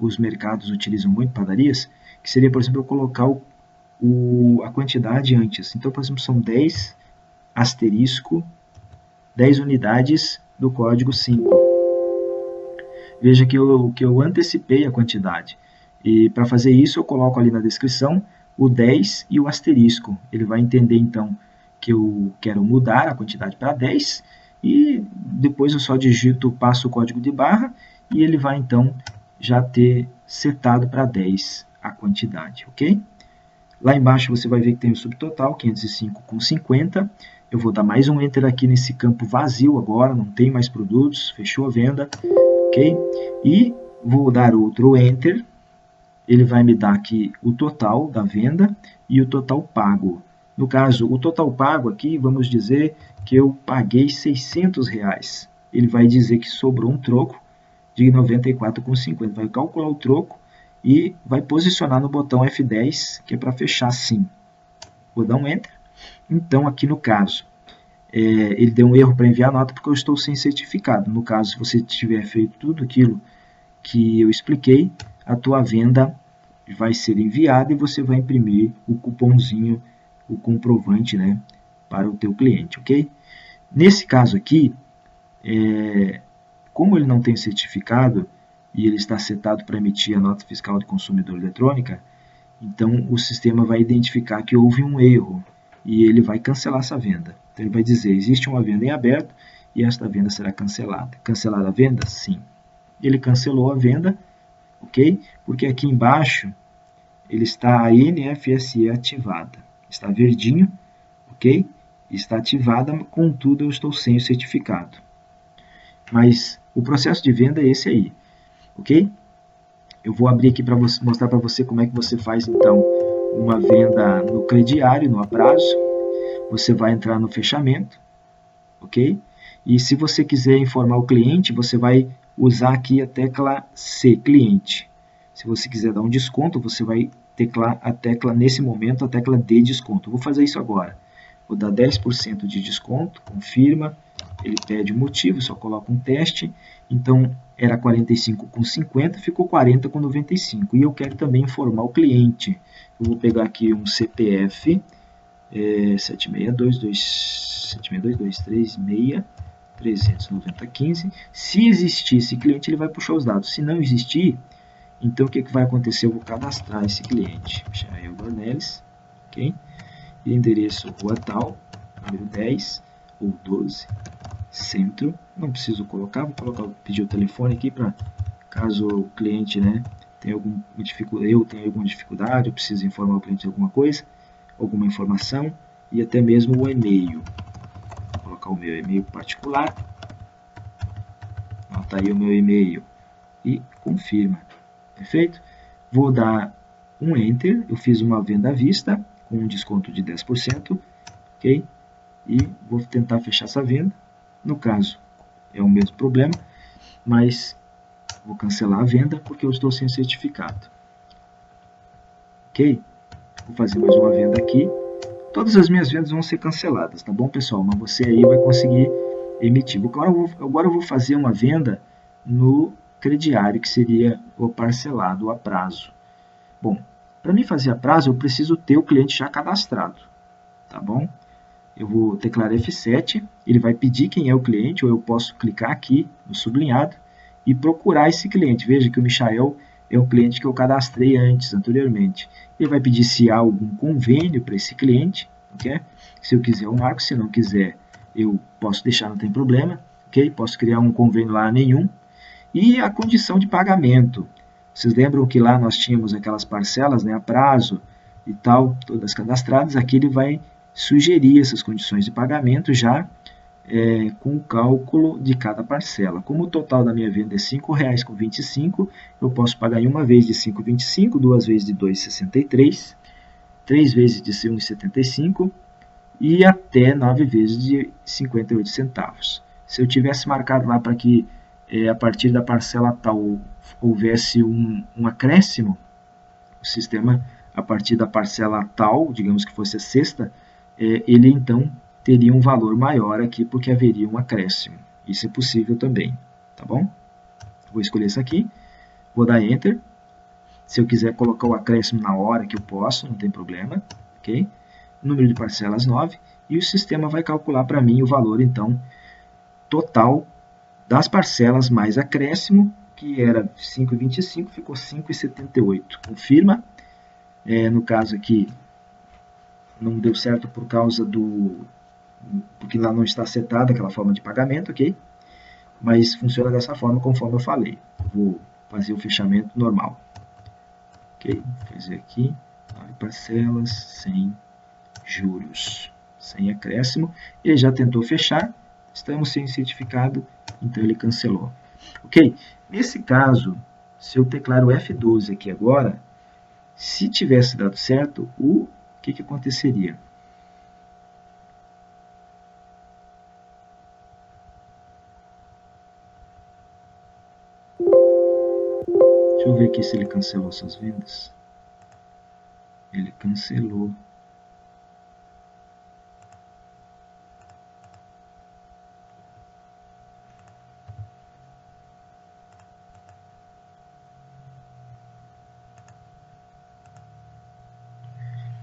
os mercados utilizam muito, padarias, que seria, por exemplo, eu colocar a quantidade antes. Então, por exemplo, são 10 asterisco 10 unidades do código 5. Veja que eu antecipei a quantidade. E para fazer isso, eu coloco ali na descrição o 10 e o asterisco. Ele vai entender, então, que eu quero mudar a quantidade para 10, e depois eu só digito, passo o código de barra, e ele vai, então, já ter setado para 10 a quantidade, ok? Lá embaixo você vai ver que tem o subtotal, 505,50. Eu vou dar mais um Enter aqui nesse campo vazio agora, não tem mais produtos, fechou a venda, ok? E vou dar outro Enter, ele vai me dar aqui o total da venda e o total pago. No caso, o total pago aqui, vamos dizer que eu paguei R$ 600. Ele vai dizer que sobrou um troco de R$ 94,50. Vai calcular o troco e vai posicionar no botão F10, que é para fechar sim. Vou dar um Enter. Então, aqui no caso, ele deu um erro para enviar a nota porque eu estou sem certificado. No caso, se você tiver feito tudo aquilo que eu expliquei, a tua venda vai ser enviada e você vai imprimir o cupomzinho, o comprovante, né, para o teu cliente, ok? Nesse caso aqui, como ele não tem certificado e ele está setado para emitir a nota fiscal de consumidor eletrônica, então o sistema vai identificar que houve um erro e ele vai cancelar essa venda. Então ele vai dizer, existe uma venda em aberto e esta venda será cancelada. Cancelada a venda? Sim. Ele cancelou a venda, ok? Porque aqui embaixo ele está a NFSE ativada. Está verdinho, ok? Está ativada, contudo eu estou sem o certificado. Mas o processo de venda é esse aí, ok? Eu vou abrir aqui para mostrar para você como é que você faz, então, uma venda no crediário, no aprazo. Você vai entrar no fechamento, ok? E se você quiser informar o cliente, você vai usar aqui a tecla C, cliente. Se você quiser dar um desconto, você vai teclar a tecla, nesse momento, a tecla D, desconto. Eu vou fazer isso agora. Vou dar 10% de desconto, confirma. Ele pede o motivo, só coloca um teste. Então, era 45,50, ficou 40,95. E eu quero também informar o cliente. Eu vou pegar aqui um CPF 76223639015. Se existir esse cliente, ele vai puxar os dados. Se não existir, então o que vai acontecer? Eu vou cadastrar esse cliente. Michael Dornelles, ok? E endereço rua tal, número 10 ou 12, centro. Não preciso colocar, vou pedir o telefone aqui para caso o cliente, né, tenha alguma dificuldade, eu preciso informar o cliente de alguma coisa, alguma informação, e até mesmo o e-mail. Vou colocar o meu e-mail particular. Está aí o meu e-mail e confirma. Perfeito? Vou dar um Enter. Eu fiz uma venda à vista com um desconto de 10%, ok? E vou tentar fechar essa venda. No caso, é o mesmo problema, mas Vou cancelar a venda porque eu estou sem o certificado. Ok? Vou fazer mais uma venda aqui. Todas as minhas vendas vão ser canceladas, tá bom, pessoal? Mas você aí vai conseguir emitir. Agora eu vou fazer uma venda no crediário, que seria o parcelado a prazo. Bom, para mim fazer a prazo, eu preciso ter o cliente já cadastrado, tá bom? Eu vou teclar F7, ele vai pedir quem é o cliente, ou eu posso clicar aqui no sublinhado e procurar esse cliente. Veja que o Michael é um cliente que eu cadastrei anteriormente. Ele vai pedir se há algum convênio para esse cliente, ok? Se eu quiser eu marco, se não quiser eu posso deixar, não tem problema, ok? Posso criar um convênio lá, nenhum. E a condição de pagamento. Vocês lembram que lá nós tínhamos aquelas parcelas, né, a prazo e tal, todas cadastradas. Aqui ele vai sugerir essas condições de pagamento já com o cálculo de cada parcela. Como o total da minha venda é R$ 5,25, eu posso pagar em uma vez de R$ 5,25, duas vezes de R$ 2,63, três vezes de R$ 1,75 e até 9 vezes de 58 centavos. Se eu tivesse marcado lá para que a partir da parcela tal houvesse um acréscimo, o sistema, a partir da parcela tal, digamos que fosse a sexta, ele então teria um valor maior aqui, porque haveria um acréscimo. Isso é possível também, tá bom? Vou escolher isso aqui, vou dar Enter. Se eu quiser colocar o acréscimo na hora que eu posso, não tem problema, ok? Número de parcelas 9, e o sistema vai calcular para mim o valor, então, total das parcelas mais acréscimo, que era 5,25, ficou 5,78. Confirma. No caso aqui, não deu certo por causa porque lá não está setada aquela forma de pagamento, ok? Mas funciona dessa forma, conforme eu falei. Vou fazer o fechamento normal. Ok? Vou fazer aqui, 9 parcelas, sem juros, sem acréscimo. Ele já tentou fechar, estamos sem certificado, então ele cancelou. Ok? Nesse caso, se eu teclar o F12 aqui agora, se tivesse dado certo, o que aconteceria? Deixa eu ver aqui se ele cancelou suas vendas. Ele cancelou.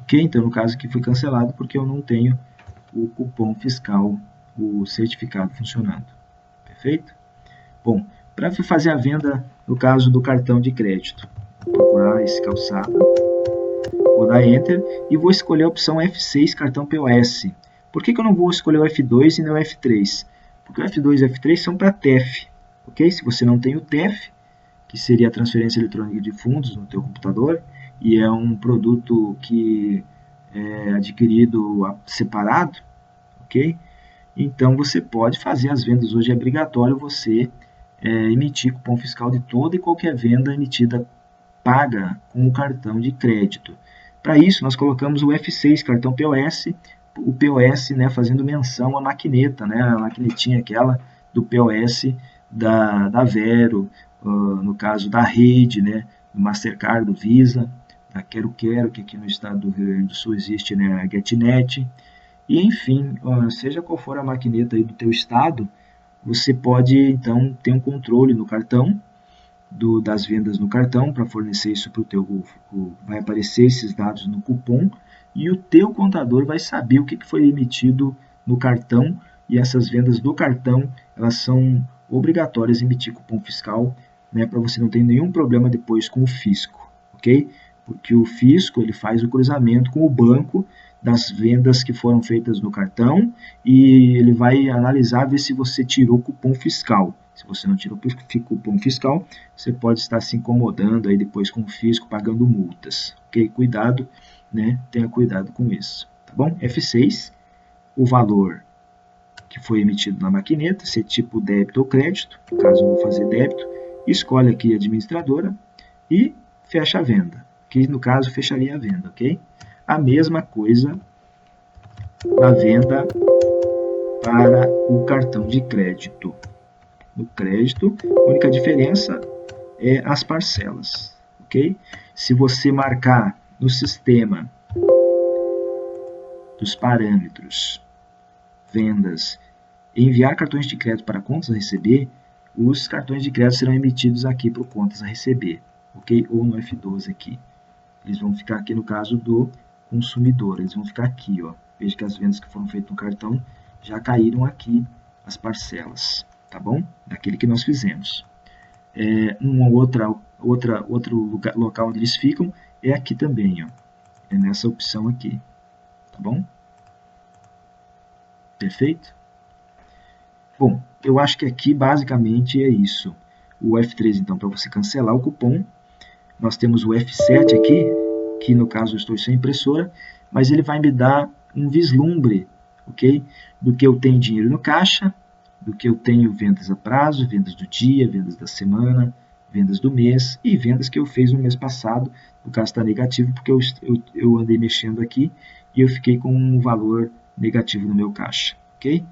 Ok, então no caso aqui foi cancelado porque eu não tenho o cupom fiscal, o certificado funcionando. Perfeito? Bom, para fazer a venda no caso do cartão de crédito, vou procurar esse calçado, vou dar Enter e vou escolher a opção F6 cartão POS. Por que eu não vou escolher o F2 e não o F3? Porque o F2 e o F3 são para TEF. Ok? Se você não tem o TEF, que seria a transferência eletrônica de fundos no teu computador, e é um produto que é adquirido separado, ok? Então você pode fazer as vendas. Hoje é obrigatório você emitir cupom fiscal de toda e qualquer venda emitida paga com o cartão de crédito. Para isso nós colocamos o F6 cartão POS, o POS, né, fazendo menção à maquineta, né, a maquinetinha aquela do POS da Vero, no caso da Rede, né, do Mastercard, do Visa, da Quero Quero, que aqui no estado do Rio Grande do Sul existe, né, a GetNet, e enfim, seja qual for a maquineta aí do teu estado, você pode então ter um controle no cartão, das vendas no cartão, para fornecer isso para o teu, vai aparecer esses dados no cupom, e o teu contador vai saber o que foi emitido no cartão, e essas vendas do cartão, elas são obrigatórias emitir cupom fiscal, né, para você não ter nenhum problema depois com o fisco, ok? Porque o fisco ele faz o cruzamento com o banco das vendas que foram feitas no cartão e ele vai analisar, ver se você tirou cupom fiscal. Se você não tirou cupom fiscal, você pode estar se incomodando aí depois com o fisco, pagando multas, ok? Cuidado, né? Tenha cuidado com isso, tá bom? F6, o valor que foi emitido na maquineta, se é tipo débito ou crédito, no caso eu vou fazer débito, escolhe aqui a administradora e fecha a venda, que no caso fecharia a venda, ok? A mesma coisa na venda para o cartão de crédito. No crédito, a única diferença as parcelas, ok? Se você marcar no sistema dos parâmetros, vendas, enviar cartões de crédito para contas a receber, os cartões de crédito serão emitidos aqui para o contas a receber, ok? Ou no F12 aqui. Eles vão ficar aqui no caso do consumidor, eles vão ficar aqui, ó. Veja que as vendas que foram feitas no cartão já caíram aqui as parcelas, tá bom? Daquele que nós fizemos. Outro local onde eles ficam é aqui também, ó. É nessa opção aqui, tá bom? Perfeito? Bom, eu acho que aqui basicamente é isso. O F3, então, para você cancelar o cupom. Nós temos o F7 aqui, que no caso eu estou sem impressora, mas ele vai me dar um vislumbre, ok? Do que eu tenho dinheiro no caixa, do que eu tenho vendas a prazo, vendas do dia, vendas da semana, vendas do mês e vendas que eu fiz no mês passado. No caso está negativo porque eu andei mexendo aqui e eu fiquei com um valor negativo no meu caixa, ok?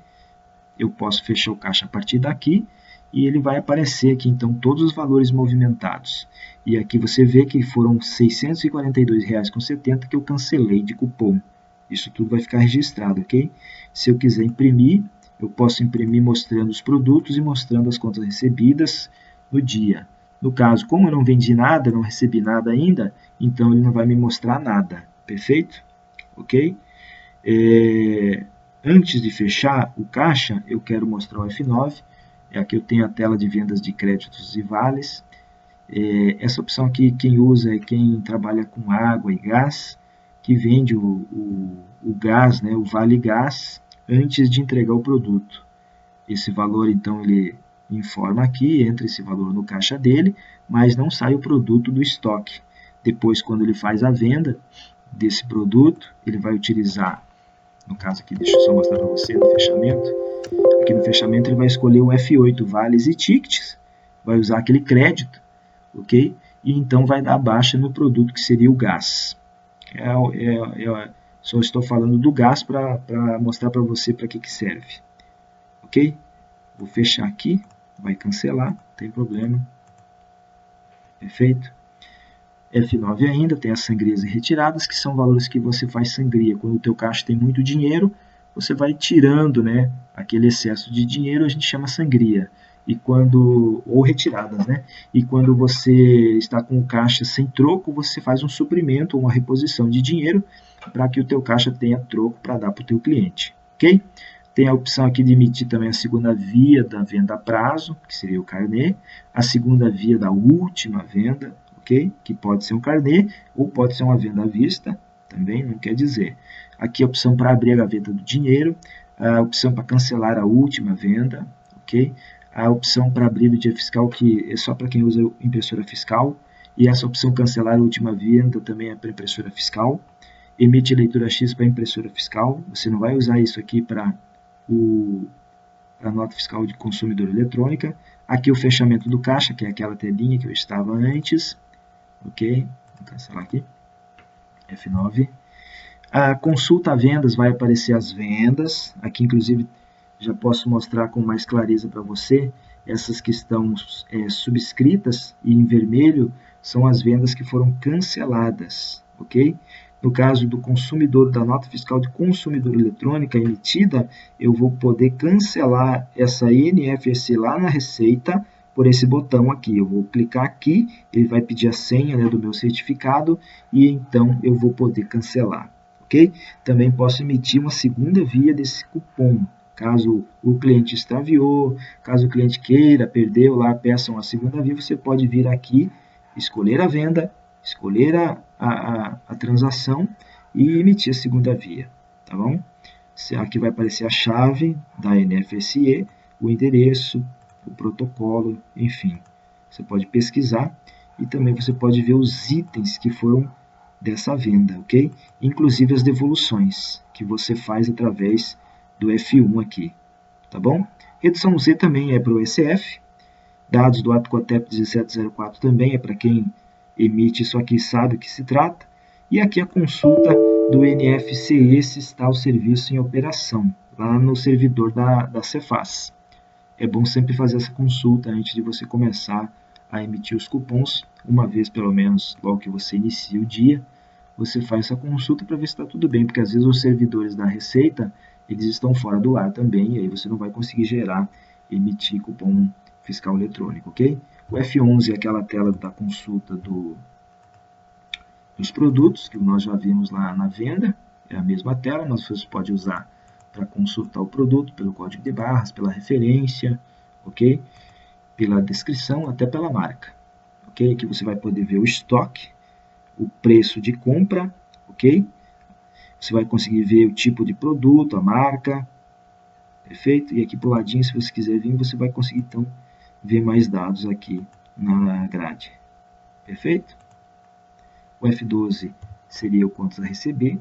Eu posso fechar o caixa a partir daqui e ele vai aparecer aqui então todos os valores movimentados. E aqui você vê que foram R$ 642,70 que eu cancelei de cupom. Isso tudo vai ficar registrado, ok? Se eu quiser imprimir, eu posso imprimir mostrando os produtos e mostrando as contas recebidas no dia. No caso, como eu não vendi nada, não recebi nada ainda, então ele não vai me mostrar nada, perfeito? Ok? Antes de fechar o caixa, eu quero mostrar o F9. Aqui eu tenho a tela de vendas de créditos e vales. Essa opção aqui, quem usa é quem trabalha com água e gás, que vende o gás, né, o vale gás, antes de entregar o produto. Esse valor, então, ele informa aqui, entra esse valor no caixa dele, mas não sai o produto do estoque. Depois, quando ele faz a venda desse produto, ele vai utilizar, no caso aqui, deixa eu só mostrar para você no fechamento. Aqui no fechamento ele vai escolher o F8, vales e tickets, vai usar aquele crédito, ok? E então vai dar baixa no produto que seria o gás. Só estou falando do gás para mostrar para você para que serve, ok? Vou fechar aqui, vai cancelar, não tem problema. Perfeito? F9 ainda, tem as sangrias e retiradas, que são valores que você faz sangria. Quando o teu caixa tem muito dinheiro, você vai tirando, né, aquele excesso de dinheiro, a gente chama sangria. Ou retiradas, né? E quando você está com o caixa sem troco, você faz um suprimento ou uma reposição de dinheiro para que o teu caixa tenha troco para dar para o teu cliente, ok? Tem a opção aqui de emitir também a segunda via da venda a prazo, que seria o carnê, a segunda via da última venda, ok? Que pode ser um carnê ou pode ser uma venda à vista, também não quer dizer. Aqui a opção para abrir a gaveta do dinheiro, a opção para cancelar a última venda, ok? A opção para abrir o dia fiscal, que é só para quem usa impressora fiscal, e essa opção cancelar a última venda também é para impressora fiscal. Emite leitura X para impressora fiscal, você não vai usar isso aqui para a nota fiscal de consumidor eletrônica. Aqui o fechamento do caixa, que é aquela telinha que eu estava antes, ok? Vou cancelar aqui, F9. A consulta a vendas, vai aparecer as vendas, aqui inclusive já posso mostrar com mais clareza para você, essas que estão subscritas e em vermelho são as vendas que foram canceladas, ok? No caso do consumidor, da nota fiscal de consumidor eletrônica emitida, eu vou poder cancelar essa NFSC lá na Receita por esse botão aqui. Eu vou clicar aqui, ele vai pedir a senha, né, do meu certificado e então eu vou poder cancelar, ok? Também posso emitir uma segunda via desse cupom. Caso o cliente extraviou, caso o cliente queira, perdeu lá, peça uma segunda via, você pode vir aqui, escolher a venda, escolher a transação e emitir a segunda via, tá bom? Aqui vai aparecer a chave da NFSE, o endereço, o protocolo, enfim. Você pode pesquisar e também você pode ver os itens que foram dessa venda, ok? Inclusive as devoluções que você faz através do F1 aqui, tá bom? Redução Z também é para o ECF, dados do ato COTEP 1704 também é para quem emite isso aqui sabe o que se trata, e aqui a consulta do NFCE se está o serviço em operação, lá no servidor da Cefaz. É bom sempre fazer essa consulta antes de você começar a emitir os cupons, uma vez pelo menos logo que você inicia o dia, você faz essa consulta para ver se está tudo bem, porque às vezes os servidores da Receita, eles estão fora do ar também, e aí você não vai conseguir emitir cupom fiscal eletrônico, ok? O F11 é aquela tela da consulta dos produtos, que nós já vimos lá na venda, é a mesma tela, mas você pode usar para consultar o produto pelo código de barras, pela referência, ok? Pela descrição, até pela marca, ok? Aqui você vai poder ver o estoque, o preço de compra, ok? Você vai conseguir ver o tipo de produto, a marca, perfeito? E aqui para o ladinho, se você quiser vir, você vai conseguir então ver mais dados aqui na grade, perfeito? O F12 seria o contas a receber,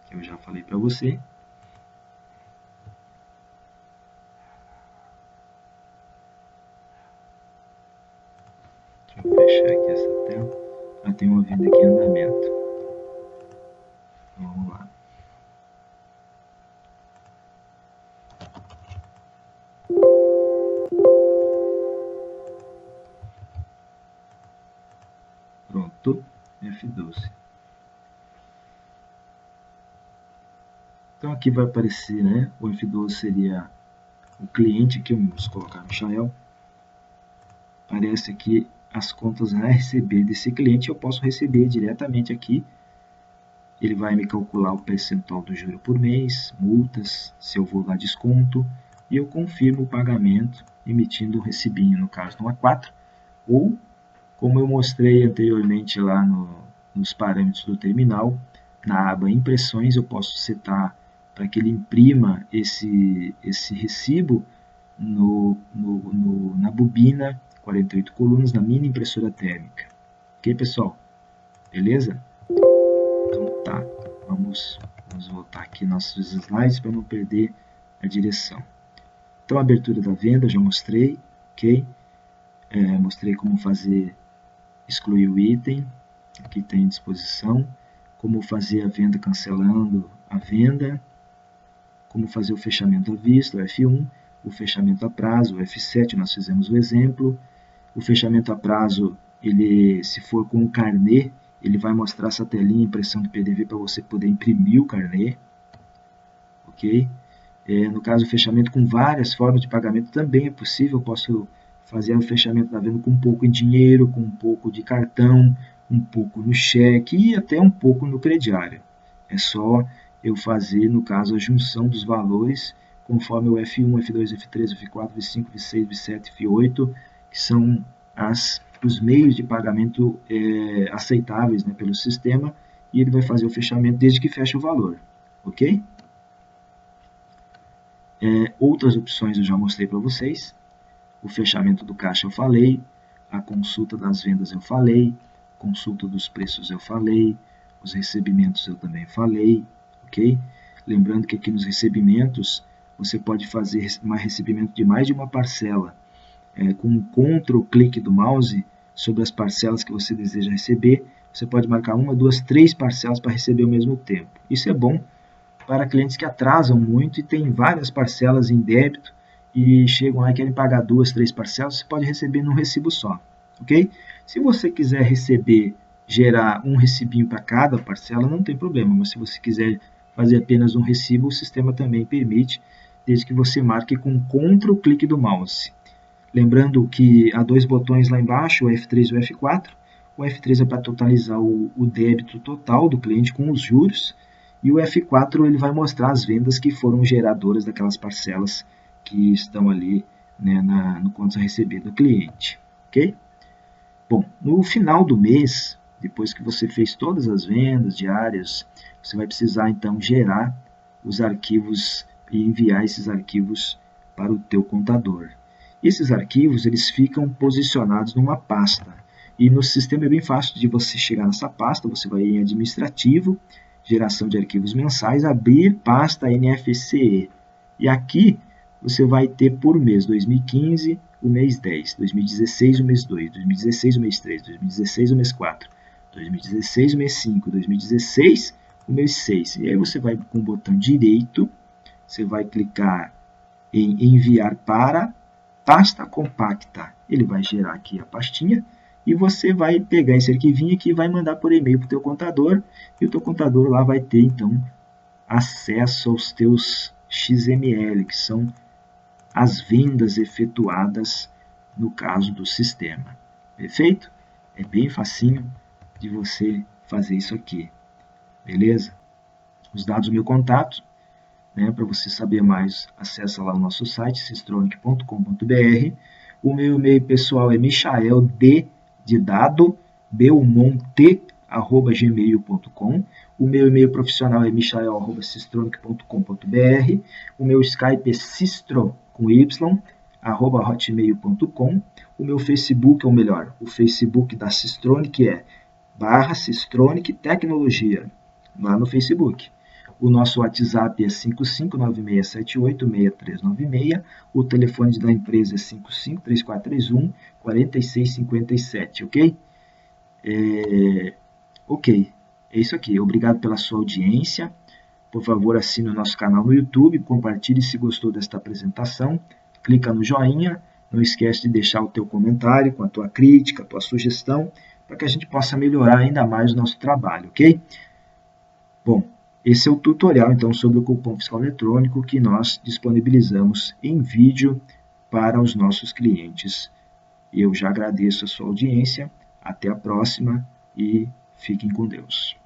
que eu já falei para você. Deixa eu fechar aqui essa tela. Já tem uma venda aqui em andamento. Vamos lá. Pronto, F12. Então aqui vai aparecer, né? O F12 seria o cliente, aqui vamos colocar Michael. Aparece aqui as contas a receber desse cliente, eu posso receber diretamente aqui. Ele vai me calcular o percentual do juro por mês, multas, se eu vou dar desconto, e eu confirmo o pagamento emitindo um recibinho, no caso no A4, ou, como eu mostrei anteriormente lá nos parâmetros do terminal, na aba impressões eu posso setar para que ele imprima esse recibo na bobina 48 colunas, na mini impressora térmica. Ok, pessoal? Beleza? Então tá, vamos voltar aqui nossos slides para não perder a direção. Então a abertura da venda eu já mostrei, ok? Mostrei como excluir o item, aqui tem à disposição, como fazer a venda cancelando a venda, como fazer o fechamento à vista, o F1, o fechamento a prazo, o F7, nós fizemos o exemplo. O fechamento a prazo, se for com o carnê, ele vai mostrar essa telinha impressão do PDV para você poder imprimir o carnê, ok? No caso, o fechamento com várias formas de pagamento também é possível. Eu posso fazer o fechamento da venda com um pouco em dinheiro, com um pouco de cartão, um pouco no cheque e até um pouco no crediário. É só eu fazer, no caso, a junção dos valores conforme o F1, F2, F3, F4, V5, V6, V7, F8, que são os meios de pagamento aceitáveis, né, pelo sistema, e ele vai fazer o fechamento desde que feche o valor, ok? Outras opções eu já mostrei para vocês. O fechamento do caixa eu falei, a consulta das vendas eu falei, consulta dos preços eu falei, os recebimentos eu também falei, ok? Lembrando que aqui nos recebimentos você pode fazer recebimento de mais de uma parcela com um Ctrl-clique do mouse sobre as parcelas que você deseja receber. Você pode marcar 1, 2, 3 parcelas para receber ao mesmo tempo. Isso é bom para clientes que atrasam muito e têm várias parcelas em débito e chegam lá e querem pagar 2, 3 parcelas, você pode receber num recibo só, ok? Se você quiser gerar um recibinho para cada parcela, não tem problema, mas se você quiser fazer apenas um recibo, o sistema também permite, desde que você marque com Ctrl-clique do mouse. Lembrando que há dois botões lá embaixo, o F3 e o F4. O F3 é para totalizar o débito total do cliente com os juros, e o F4 ele vai mostrar as vendas que foram geradoras daquelas parcelas que estão ali, né, no contas a receber do cliente, ok? Bom, no final do mês, depois que você fez todas as vendas diárias, você vai precisar então gerar os arquivos e enviar esses arquivos para o teu contador. Esses arquivos eles ficam posicionados numa pasta, e no sistema é bem fácil de você chegar nessa pasta. Você vai em administrativo, geração de arquivos mensais, abrir pasta NFCE, e aqui você vai ter por mês 2015 o mês 10, 2016 o mês 2, 2016 o mês 3, 2016 o mês 4, 2016 o mês 5, 2016 o mês 6. E aí você vai com o botão direito, você vai clicar em enviar para pasta compacta. ele vai gerar aqui a pastinha e você vai pegar esse arquivinho aqui e vai mandar por e-mail para o teu contador e o teu contador lá vai ter, então, acesso aos teus XML, que são as vendas efetuadas no caso do sistema. Perfeito? É bem facinho de você fazer isso aqui. Beleza? Os dados do meu contato, né, para você saber mais, acessa lá o nosso site, systronic.com.br. O meu e-mail pessoal é michaeldbelmonte@gmail.com. O meu e-mail profissional é michael@systronic.com.br. O meu Skype é sistro com y, @hotmail.com. O meu Facebook, ou melhor, o Facebook da Systronic é /Systronic Tecnologia, lá no Facebook. O nosso WhatsApp é 5596786396. O telefone da empresa é 553431-4657, ok? Ok, é isso aqui. Obrigado pela sua audiência. Por favor, assine o nosso canal no YouTube, compartilhe se gostou desta apresentação, clica no joinha, não esquece de deixar o teu comentário com a tua crítica, a tua sugestão, para que a gente possa melhorar ainda mais o nosso trabalho, ok? Bom, esse é o tutorial, então, sobre o cupom fiscal eletrônico que nós disponibilizamos em vídeo para os nossos clientes. Eu já agradeço a sua audiência, até a próxima e fiquem com Deus.